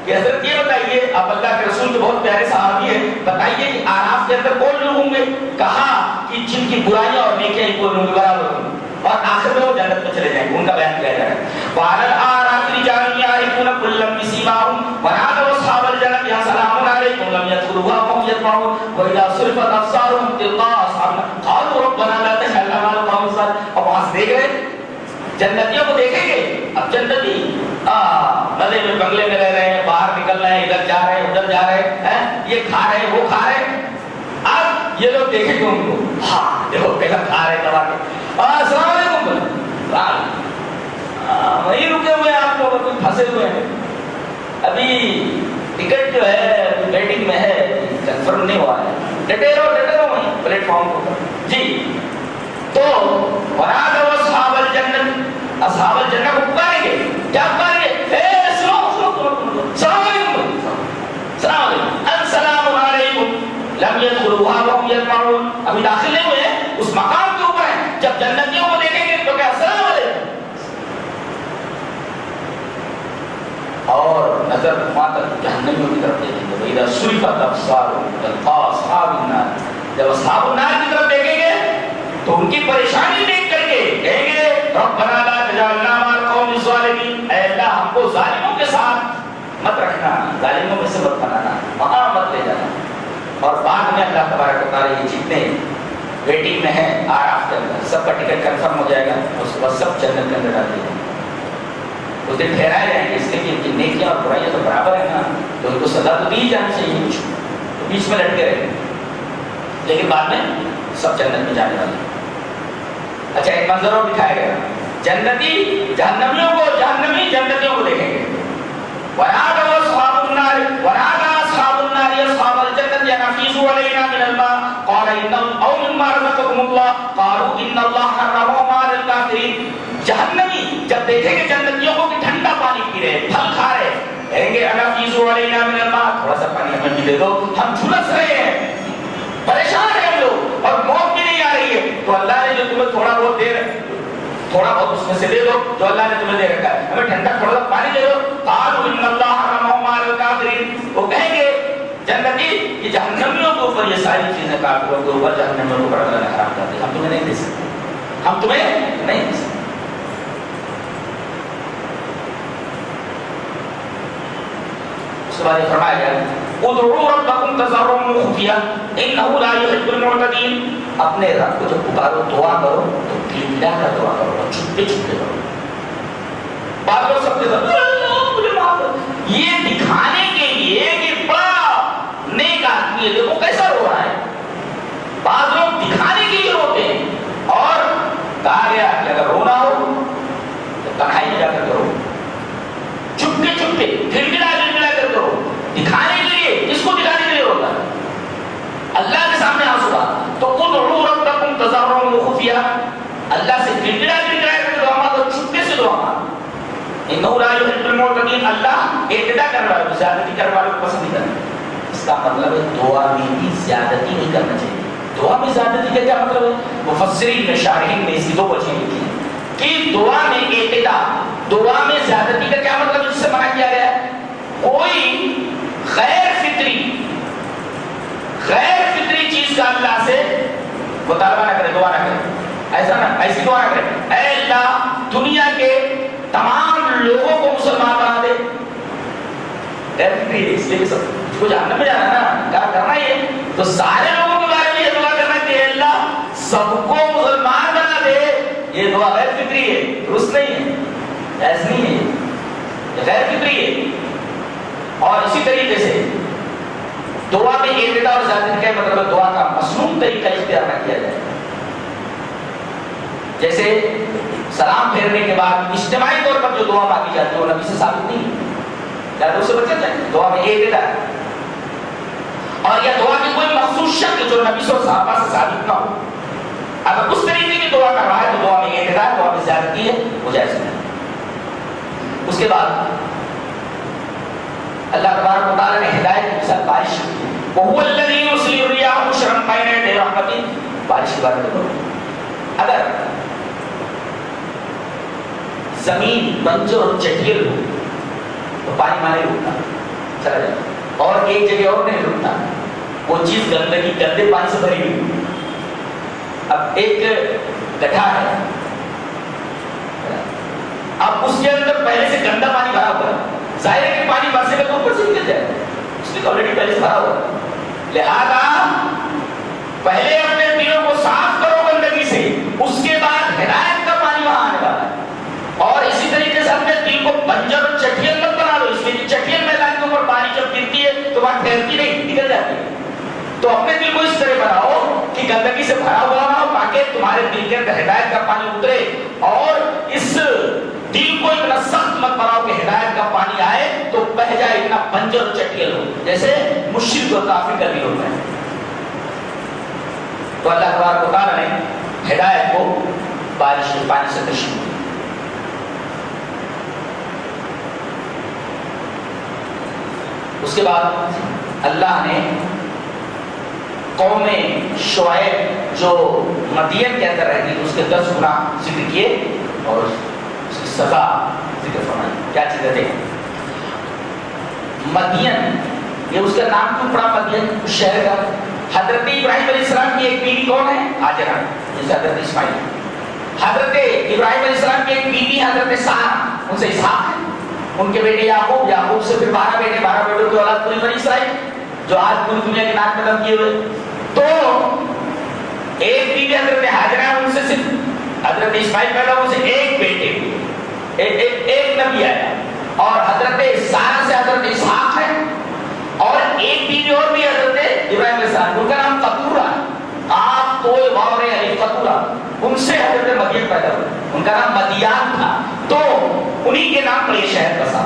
کہ حضرت یہ بتائیے، آپ اللہ کے رسول کے بہت پیارے صحابی ہیں، بتائیے کہ آراف کے اندر کون لوگ ہوں گے؟ کہا کہ جن کی برائیاں اور نیکیاں اکول ہوں گی، برابر ہوں گی، اور آخر میں وہ جنت میں چلے جائیں گے، ان کا بیان کیا جائے گا۔ وعلى الأعراف رجال يعرفون كلا بسيماهم ونادوا أصحاب الجنة يا سلام عليكم لم يدخلوها وهم يطمعون وإذا صرفت أبصارهم تلقاء أصحابنا قالوا ربنا لا تجعلنا مع القوم الظالمين۔ اب وہاں سے دیکھ رہے جنتیوں کو دیکھیں گے، اب جنتی مزے میں بنگلے میں رہ رہے ہیں، باہر نکل رہے ہیں، ادھر جا رہے ہیں ادھر جا رہے ہیں، یہ کھا رہے ہیں وہ کھا رہے ہیں، اب یہ لوگ دیکھیں گے ان کو، ہاں دیکھو پہلا کھا رہے دبا کے، السلام علیکم، وہیں رکے ہوئے ہیں آپ لوگ، ابھی پھنسے ہوئے ہیں، ابھی ٹکٹ جو ہے ویٹنگ میں ہے، کنفرم نہیں ہوا ہے، ڈٹے رہو وہیں پلیٹ فارم کو جی۔ تو ونادوا اصحاب الجنت، اصحاب الجنت کو پکاریں گے، کیا پکاریں گے؟ اے سنو سلام علیکم، سلام علیکم، السلام علیکم لم يدخلوها وهم يطمعون، ابھی داخل نہیں ہوئے اس مقام کے اوپر ہیں، جب جنتیوں کو دیکھیں گے تو کیا السلام علیکم، اور نظر وہاں تک جہنمیوں کی طرف دیکھیں گے، وَإِذَا صُرِفَتْ أَبْصَارُهُمْ تَلْقَاءَ أَصْحَابَ النَّارِ، جب اصحاب النار کی طرف دیکھیں گے تو ان کی پریشانی دیکھ کر کے کہیں گے ربنا لا تجعلنا مع القوم الظالمین، اے اللہ ہم کو ظالموں کے ساتھ مت رکھنا، ظالموں میں سے مت بنانا، وہاں مت لے جانا۔ اور بعد میں اللہ تبارک و تعالیٰ یہ جتنے ویٹنگ میں ہیں آراف کے اندر سب کا ٹکٹ کنفرم ہو جائے گا، اس کے بعد سب جنت کے اندر ڈال دیے جائیں گے، اس دن ٹھہرائے جائیں گے، اس لیے کہ نیکیاں اور برائیاں تو برابر ہیں نا، تو ان کو سزا تو دی جانی چاہیے، کچھ تو بیچ میں لٹکے رہے، لیکن بعد میں سب جنت میں جانے والے۔ اچھا ایک منظر اور دکھایا گیا، جنتی جہنمیوں کو، جہنمی جنتیوں کو دیکھیں گے، ونادوا اصحاب النار ونادى اصحاب النار اصحاب الجنة ان افيضوا علينا من الماء قال ان او مما رزقكم الله قالوا ان الله حرمهما على الكافرين۔ جہنمی جب دیکھیں گے جنتیوں کو کہ ٹھنڈا پانی پی رہے، پھل کھا رہے، کہیں گے ان افيضوا علينا من الماء، تھوڑا سا پانی ہمیں بھی دے دو، ہم جھلس رہے ہیں، پریشان ہیں ہم لوگ اور موت بھی نہیں آ رہی ہے، تو اللہ نے جو تمہیں تھوڑا بہت دے رہا تھوڑا بہت اس میں سے دے دو جو اللہ نے تمہیں دے رکھا ہے، ہمیں ٹھنڈا تھوڑا سا پانی دے دو۔ قالوا ان اللہ حرمهما على الكافرین، وہ کہیں گے جنتی کہ جہنمیوں کے اوپر یہ ساری چیزیں کافروں کے اوپر جہنمیوں کو اللہ نے حرام کر دی، ہم تمہیں نہیں دے سکتے، ہم تمہیں نہیں دے سکتے۔ اس کے بعد یہ فرمایا گیا ادعوا ربکم تضرعا وخفیا انہ لا یحب المعتدین، اپنے رب کو جب پکارو دعا کرو تو گڑگڑا کر دعا کرو، چھپے چھپے کرو۔ بعض لوگ سب کے ساتھ مجھے معاف کر، یہ دکھانے کے لیے کہ بڑا نیک آدمی ہے، دیکھو کیسا رو رہا ہے۔ بعض لوگ دکھانے کے لیے روتے ہیں، اور کہا گیا کہ اگر رونا ہو تو تنہائی میں جا کر کرو، چھپکے چھپکے گڑگڑا گڑگڑا کر کرو، دکھانے کے لیے، کس کو دکھانے کے لیے روتا ہے؟ اللہ کے سامنے آنسو آ تو ادعوا ربکم تضرعا وخفیا، اللہ سے گڑگڑا گڑگڑا کر دعا مانگو، چھپکے سے دعا مانگو۔ انہ لا یحب المعتدین، اللہ اعتداء کرنے والوں کو، زیادتی کرنے والوں کو پسند نہیں کرتا۔ اس کا مطلب ہے دعا میں بھی زیادتی نہیں کرنا چاہیے۔ دعا میں زیادتی کا کیا مطلب ہے؟ مفسرین نے، شارحین نے اس کی دو وجہیں لکھی ہیں کہ دعا میں اعتداء، دعا میں زیادتی کا کیا مطلب ہے جس سے منع کیا گیا ہے؟ کوئی غیر فطری چیز کا اللہ سے مطالبہ نہ کرے، دعا نہ کرے، ایسا نہ، ایسی دعا نہ کرے اے اللہ دنیا کے تمام لوگوں کو مسلمان بنا دے، غیر فطری ہے، اس لیے سب کو جہنم میں جانا نا، کیا کرنا ہی ہے، تو سارے لوگوں کے بارے میں یہ دعا کرنا کہ اے اللہ سب کو مسلمان بنا دے، یہ دعا غیر فطری ہے، درست نہیں ہے، ایسا نہیں ہے، یہ غیر فطری ہے۔ اور اسی طریقے سے دعا میں اعتداء اور زیادتی کا مطلب ہے دعا کا مسنون طریقہ اختیار نہ کیا جائے، جیسے سلام پھیرنے کے بعد اجتماعی طور پر جو دعا مانگی جاتی ہے وہ نبی سے ثابت نہیں ہے، یا تو اس سے بچا جائے، دعا میں اعتداء، اور یہ دعا کی کوئی مخصوص شکل جو نبی اور صحابہ سے ثابت نہ ہو، اگر اس طریقے کی دعا کر رہا ہے تو دعا میں اعتداء، دعا میں زیادتی ہے، وہ جائز نہیں۔ اس کے بعد اللہ تبارک و تعالی نے ہدایت کے ساتھ بارش کی، وَهُوَ الَّذِي يُرْسِلُ الرِّيَاحَ بُشْرًا بَيْنَ يَدَيْ رَحْمَتِهِ، بارش کے بارے میں بولو۔ اگر زمین بنجر اور چٹیل ہو تو پانی مانے رکتا چلا جائے، اور ایک جگہ اور نہیں رکتا، وہ چیز گندگی گندے پانی سے بھری ہوئی، اب ایک گڈھا ہے، اب اس کے اندر پہلے سے گندا پانی بھرا ہوا ہے، ظاہر ہے کہ پانی برسے گا تو اوپر سے نکل جائے، اس نے آلریڈی پہلے سے بھرا ہوا ہے، لہذا پہلے اپنے دلوں کو صاف کرو گندگی سے، اس کے بعد ہدایت کا پانی وہاں آنے والا ہے۔ اور اسی طریقے سے اپنے دل کو بنجر اور چٹیل مت بنا لو، اس لیے چٹیل میدان کے اوپر پانی جب گرتی ہے تو وہاں ٹھہرتی نہیں، نکل جاتی ہے، تو اپنے دل کو اس طرح بناؤ کہ گندگی سے بھرا ہوا نہ ہو، تاکہ تمہارے دل کے اندر ہدایت کا پانی اترے، اور اس دل کو اتنا سخت مت بناؤ کہ ہدایت کا پانی آئے تو بہ جائے، اتنا بنجر اور چٹیل ہو جیسے مشرک اور کافر کا دل ہوتا ہے۔ تو اللہ تبارک و تعالی نے ہدایت کو بارش کے پانی سے تشریح کی۔ اس کے بعد اللہ نے قوم شعیب جو مدین کے اندر رہتی تھی اس کے 10 گناہ ذکر کیے اور اس کی سزا ذکر فرمائی۔ کیا چیزیں تھے؟ مدین، یہ اس کا نام کیوں پڑا مدین اس شہر کا؟ حضرت ابراہیم علیہ السلام کی ایک بیوی کون ہے؟ ہاجرہ، جسے حضرت اسماعیل۔ حضرت ابراہیم علیہ السلام کی ایک بیوی حضرت سارہ، ان سے اسحاق ہے، ان کے بیٹے یعقوب، یعقوب سے پھر 12 بیٹے، 12 بیٹوں کی اولاد پوری بنی اسرائیل جو آج پوری دنیا کے ناک میں دم کیے ہوئے۔ تو ایک بیوی حضرت ہاجرہ، ان سے صرف حضرت اسماعیل پیدا ہوئے، سے ایک بیٹے ایک نبی آیا، اور حضرت سارہ سے حضرت اسحاق ہے، اور ایک بیوی اور بھی حضرت ابراہیم علیہ السلام، ان کا نام قطورہ ہے، آپ تو واورے علی قطورہ، ان سے حضرت مدین پیدا ہوئے، ان کا نام مدیان تھا، تو انہی کے نام پر یہ شہر بسا۔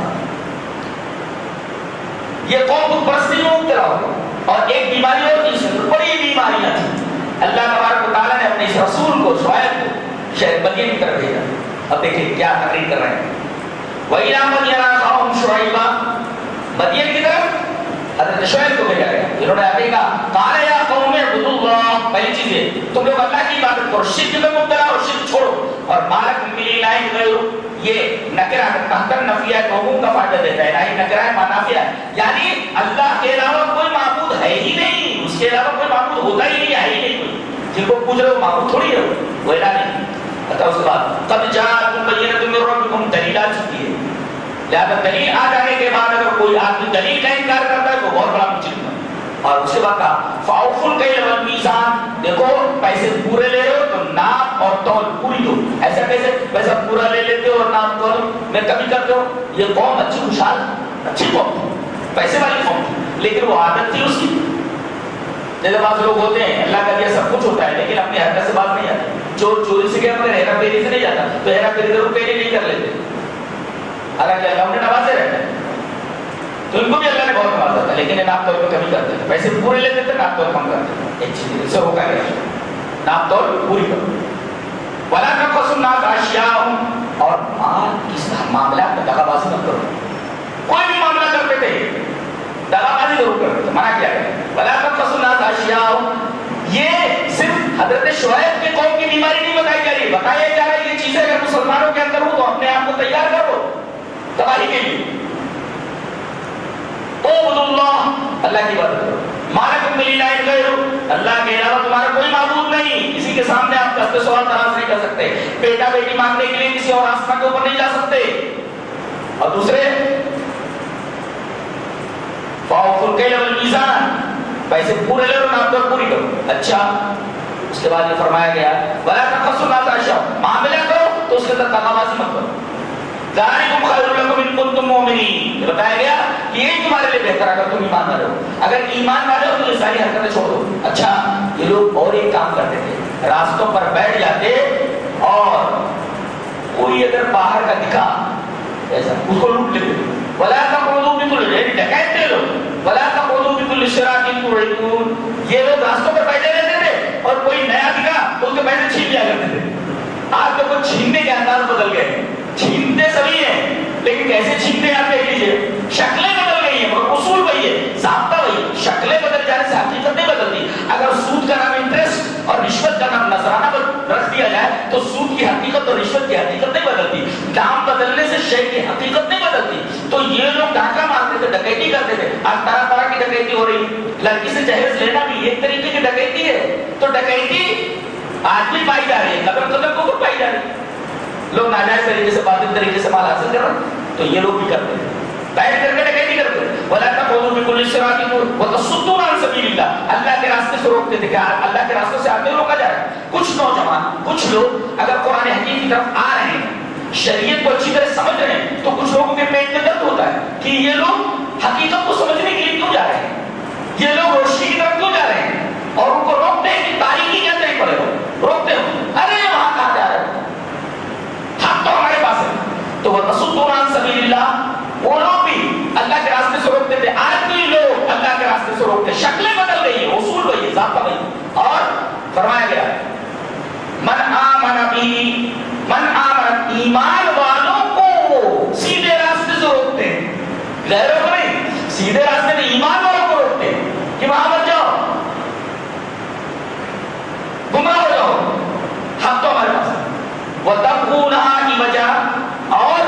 یہ قوم بت پرستی میں مبتلا ہو گئی، اور ایک بیماری اور تھی، بڑی بیماریاں تھیں۔ اللہ تبارک و تعالیٰ نے اپنے اس رسول کو، شعیب کو، شہر مدین کی طرف بھیجا۔ اب دیکھیں کیا تقریر کر رہے ہیں۔ وَإِلَىٰ مَدْيَنَ أَخَاهُمْ شُعَيْبًا، مدین کی طرف حضرت شعیب کو بھیجا گیا، جنہوں نے آگے کہا قَالَ يَا قَوْمِ اعْبُدُوا اللَّهَ، پہلی چیز ہے تم لوگ اللہ کی عبادت اور شرک میں مبتلا ہو شرک چھوڑو. اور مالک من الہ غیرہ یہ نکرہ تحت نفیہ عموم کا فائدہ دیتا ہے. نہیں نکرہ ہے منافیہ ہے یعنی اللہ کے علاوہ کوئی معبود ہے ہی نہیں, اس کے علاوہ کوئی معبود ہوتا ہی نہیں, ہے ہی نہیں کوئی. جن کو پوچھ رہے ہو معبود تھوڑی ہے وہ الہ نہیں. بتاؤ اس کے بعد قد جاءکم بینۃ من ربکم دلیل آ چکی ہے. لہذا دلیل آ جانے کے بعد اگر کوئی آدمی دلیل کا انکار کرتا ہے تو بہت بڑا مجرم ہے. اور اس کے بعد کہا فاوفوا الکیل والمیزان, دیکھو پیسے پورے لے رہے ہو تو ناپ اور تول پوری دو. ایسا کیسے پیسہ پورا لے لیتے ہو اور ناپ تول میں کمی کرتے ہو؟ یہ قوم اچھی خوشحال اچھی قوم تھی, پیسے والی قوم تھی, لیکن وہ عادت تھی اس کی. جیسے بعض لوگ ہوتے ہیں اللہ کا دیا سب کچھ ہوتا ہے لیکن اپنی حرکت سے باز نہیں آتے. چور چوری سے کیا مگر ہیرا پھیری سے نہیں جاتا تو ہیرا پھیری ضرور پہلے نہیں کر لیتے, حالانکہ اللہ انہیں نوازے رہتا ہے. تو ان کو بھی اللہ نے بہت نوازا تھا لیکن ناپ تول میں کمی کرتے تھے, پیسے پورے لیتے تھے ناپ تول کم کرتے تھے. ایک چیز سے روکا گیا ناپ تول پوری کرو. ولا تقسموا الناس اشیاءهم, اور مال کس معاملات میں دغا بازی مت کرو. کوئی بھی معاملہ کرتے تھے دغا بازی ضرور کرتے تھے, منع کیا گیا. ولا تقسموا الناس اشیاءهم, یہ صرف حضرت شعیب کے قوم کی بیماری نہیں بتائی جا رہی, بتایا جا رہا ہے یہ چیزیں اگر مسلمانوں کے اندر ہو تو اپنے آپ کو تیار کرو تباہی کے لیے. اعبدوا اللہ, اللہ کی عبادت کرو. مالک من الہ غیرہ, اللہ کے علاوہ تمہارا کوئی معبود نہیں. کسی کے سامنے آپ دست سوال دراز نہیں کر سکتے, بیٹا بیٹی مانگنے کے لیے کسی اور آسمان کے اوپر نہیں جا سکتے. اور دوسرے فاوفوا الکیل والمیزان, پیسے پورے لے لو ناپ تول پوری کرو. اچھا اس کے بعد یہ فرمایا گیا ولا تقسموا الناس اشیاء, معاملہ کرو تو اس کے اندر دغابازی مت کرو. ذالکم خیر لکم ان کنتم مؤمنین, یہ بتایا گیا کہ یہ تمہارے لیے بہتر اگر تم ایمان والے ہو. اگر ایمان والے ہو تو یہ ساری حرکتیں چھوڑ دو. اچھا یہ لوگ اور ایک کام کرتے تھے, راستوں پر بیٹھ جاتے اور کوئی اگر باہر کا دکھا ایسا اس کو لوٹ لیتے. ولا تقعدوا بكل, یعنی ڈکیت تھے لوگ. ولا تقعدوا بكل صراط توعدون, یہ لوگ راستوں پر بیٹھے رہتے تھے اور کوئی نیا دکھا تو اس کے پیسے چھین لیا کرتے تھے. آج تو کچھ چھیننے کے انداز بدل گئے, چھینتے سبھی ہیں لیکن کیسے چھینتے ہیں آپ دیکھ لیجیے. شکلیں بدل گئی ہیں مگر اصول وہی ہے, ضابطہ وہی. شکلیں بدل جانے سے حقیقت نہیں بدلتی. اگر سود کا نام انٹرسٹ اور رشوت کا نام نذرانہ رکھ دیا جائے تو سود کی حقیقت اور رشوت کی حقیقت نہیں بدلتی. نام بدلنے سے شے کی حقیقت نہیں بدلتی. تو یہ لوگ ڈاکہ مارتے تھے, ڈکیتی کرتے تھے. آج طرح طرح کی ڈکیتی ہو رہی, لڑکی سے جہیز لینا بھی ایک طریقے کی ڈکیتی ہے. تو ڈکیتی آج بھی پائی جا رہی ہے, قدم قدم کو پائی جا رہی ہے. لوگ ناجائز طریقے سے باطل طریقے سے مال حاصل کر رہے ہیں تو یہ لوگ بھی کرتے ہیں, بیٹھ کر کے ڈکیتی کرتے ہیں. ولا تقعدوا بكل صراط وتصدون عن سبيل اللہ, اللہ کے راستے سے روکتے تھے. کیا اللہ کے راستے سے آدمی روکا جائے؟ کچھ نوجوان کچھ لوگ اگر قرآن حکیم کی طرف آ رہے ہیں, شریعت کو اچھی طرح سمجھ رہے ہیں, تو کچھ لوگوں کے پیٹ میں درد ہوتا ہے کہ یہ لوگ حقیقت کو سمجھنے کے لیے کیوں جا رہے ہیں, یہ لوگ روشنی کی طرف کیوں جا رہے ہیں, اور ان کو روکتے ہیں کہ تاریخی کیا نہیں پڑے ہو, روکتے ہو. ارے وہاں کہاں جا رہے ہو, حق تو ہمارے پاس ہے. تو وہ تصدون عن سبیل اللہ, وہ لوگ بھی اللہ کے راستے سے روکتے تھے. آج بھی لوگ اللہ کے راستے سے روکتے, شکلیں بدل گئی ہیں, اصول وہی, ضابطہ وہی. اور فرمایا گیا من آمن بھی, من آمن, ایمان والوں کو سیدھے راستے سے روکتے ہیں, غیروں کو نہیں. سیدھے راستے میں ایمان والوں کو روکتے ہیں کہ وہاں مت جاؤ, گمراہ ہو جاؤ, حق تو ہمارے پاس ہے. وَتَبْغُونَهَا عِوَجًا, اور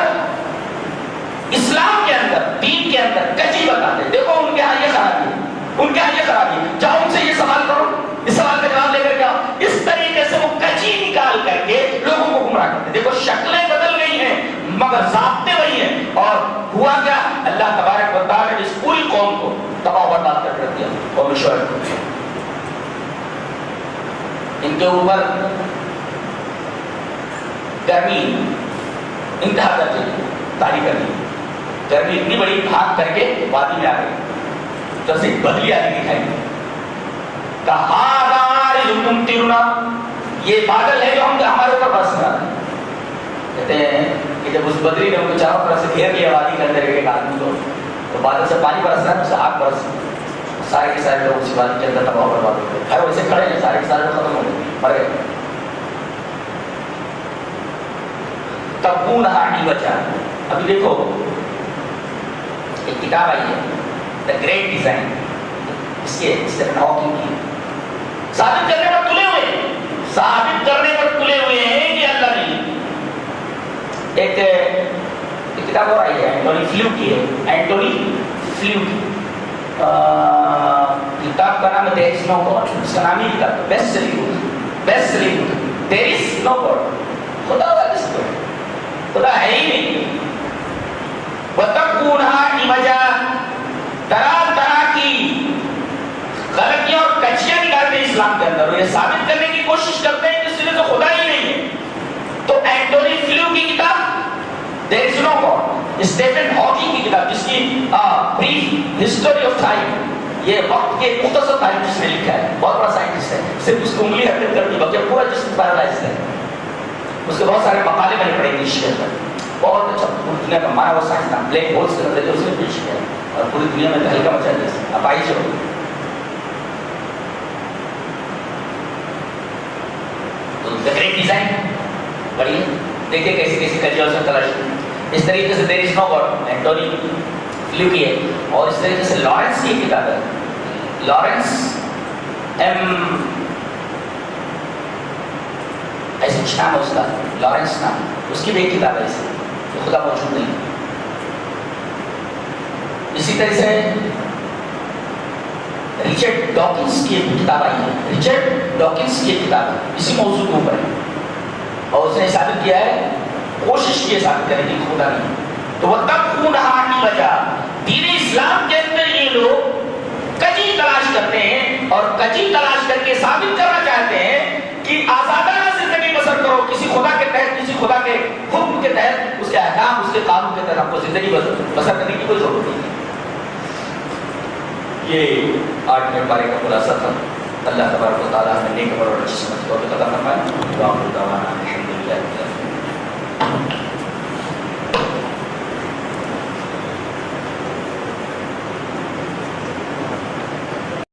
اسلام کے اندر, دین کے اندر کجی بتاتے ہیں. دیکھو ان کے ہاں یہ خرابی ہے, ان کے ہاں یہ خرابی ہے, جاؤ ان سے یہ سوال کرو, اس سوال کا جواب لے کر جاؤ. اس طریقے سے وہ کجی نکال کر کے لوگوں کو گمراہ کرتے ہیں. دیکھو شکلیں بدل گئی ہیں مگر ضابطے وہی ہیں. اور ہوا کیا, اللہ تبارک و تعالی نے اس پوری قوم کو تباہ و برباد کر رکھ دیا. قوم شعیب کو ان کے اوپر گرمی انتہا درجے تاری کر دی. گرمی اتنی بڑی بھاگ کر کے وادی میں آ گئی, جیسے بدلی آدمی دکھائی دی. یہ بادل ہے جو ہمارے اوپر برس رہا ہے. کہتے ہیں کہ جب اس بدری نے ان کو چاروں طرف سے گھیر لیا وادی کے اندر ایک آدمی کو, تو بادل سے پانی برس رہا ہے, اس سے آگ برس, سارے کے سارے لوگ اسی وادی کے اندر تباہ برباد ہو گئے. ہر ویسے کھڑے ہیں, سارے کے سارے لوگ ختم ہو گئے, مر گئے. تبغونها عوجا. ابھی دیکھو ایک کتاب آئی ہے دا گریٹ ڈیزائن, اس کے اسٹیفن ہاکنگ کی, ثابت کرنے پر تلے ہوئے, ثابت کرنے پر تلے ہوئے ہیں کہ اللہ نہیں. ایک کتاب اور آئی ہے اینٹونی فلیو کی ہے، اینٹونی فلیو کی کتاب کا نام ہے دیر از نو گاڈ. اس کا نام ہی کتاب بیسٹ سیلنگ دیر از نو گاڈ. خدا ہوگا کس کو؟ خدا ہے ہی نہیں. وَتَقُونَهَا إِمَجَا طرح طرح کی غلطیاں اور کچیاں نکالتے ہیں اسلام کے اندر، یہ ثابت کرنے کی کوشش کرتے ہیں کہ اس لیے تو خدا ہی نہیں ہے. تو اینٹونی فلیو کی کتاب دیر از نو گاڈ، اسٹیفن ہاکنگ کی کتاب جس کی بریف ہسٹوری آف ٹائم، یہ وقت کے مختصر تاریخ جس نے لکھا ہے، بہت بڑا سائنٹسٹ ہے، صرف اس کو انگلی حرکت کرتی باقی پورا جسم پیرالائز ہے. اس کے بہت سارے مقالے میں نے پڑھے انگلش کے اندر، بہت اچھا پوری دنیا کا مانا ہوا سائنسدان بلیک ہولز کے اندر جو اس نے پیش کیا اور پوری دنیا میں ہلکا مچا دیا. اب آئیے گریٹ ڈیزائن پڑھیے، دیکھیے کیسی کیسی کجیاں اس میں تلاش کی. اس طریقے سے دیر از نو گاڈ اینٹونی فلیو کی ہے، اور اس طریقے سے لارنس کی کتاب ہے، لارنس ایم ایسے کچھ نام ہے اس کا، لارنس نام، اس کی بھی ایک کتاب ہے اسے کہ خدا موجود نہیں. اسی طرح سے ریچرڈ ڈاکنس کی ایک کتاب آئی ہے، ریچرڈ ڈاکنس کی ایک کتاب ہے اسی موضوع کے اوپر ہے، اور اس نے ثابت کیا ہے، کوشش کی ہے ثابت کرنے کی خدا نہیں. تو وہ تب خونہار کی وجہ دین اسلام کے اندر یہ لوگ کجی تلاش کرتے ہیں اور کجی تلاش کر کے ثابت کرنا چاہتے ہیں کہ آزادانہ زندگی بسر کرو، کسی خدا کے تحت، کسی خدا کے حکم کے تحت، اس کے احکام، اس کے قانون کے تحت آپ کو زندگی بسر کرنے کی کوئی ضرورت نہیں ہے. یہ 8 میں پارے کا خلاصہ تھا. اللہ تبارک و تعالیٰ ہمیں نیک عمل اور اچھی سمجھ کو عطا فرمائے. دعا الحمدللہ.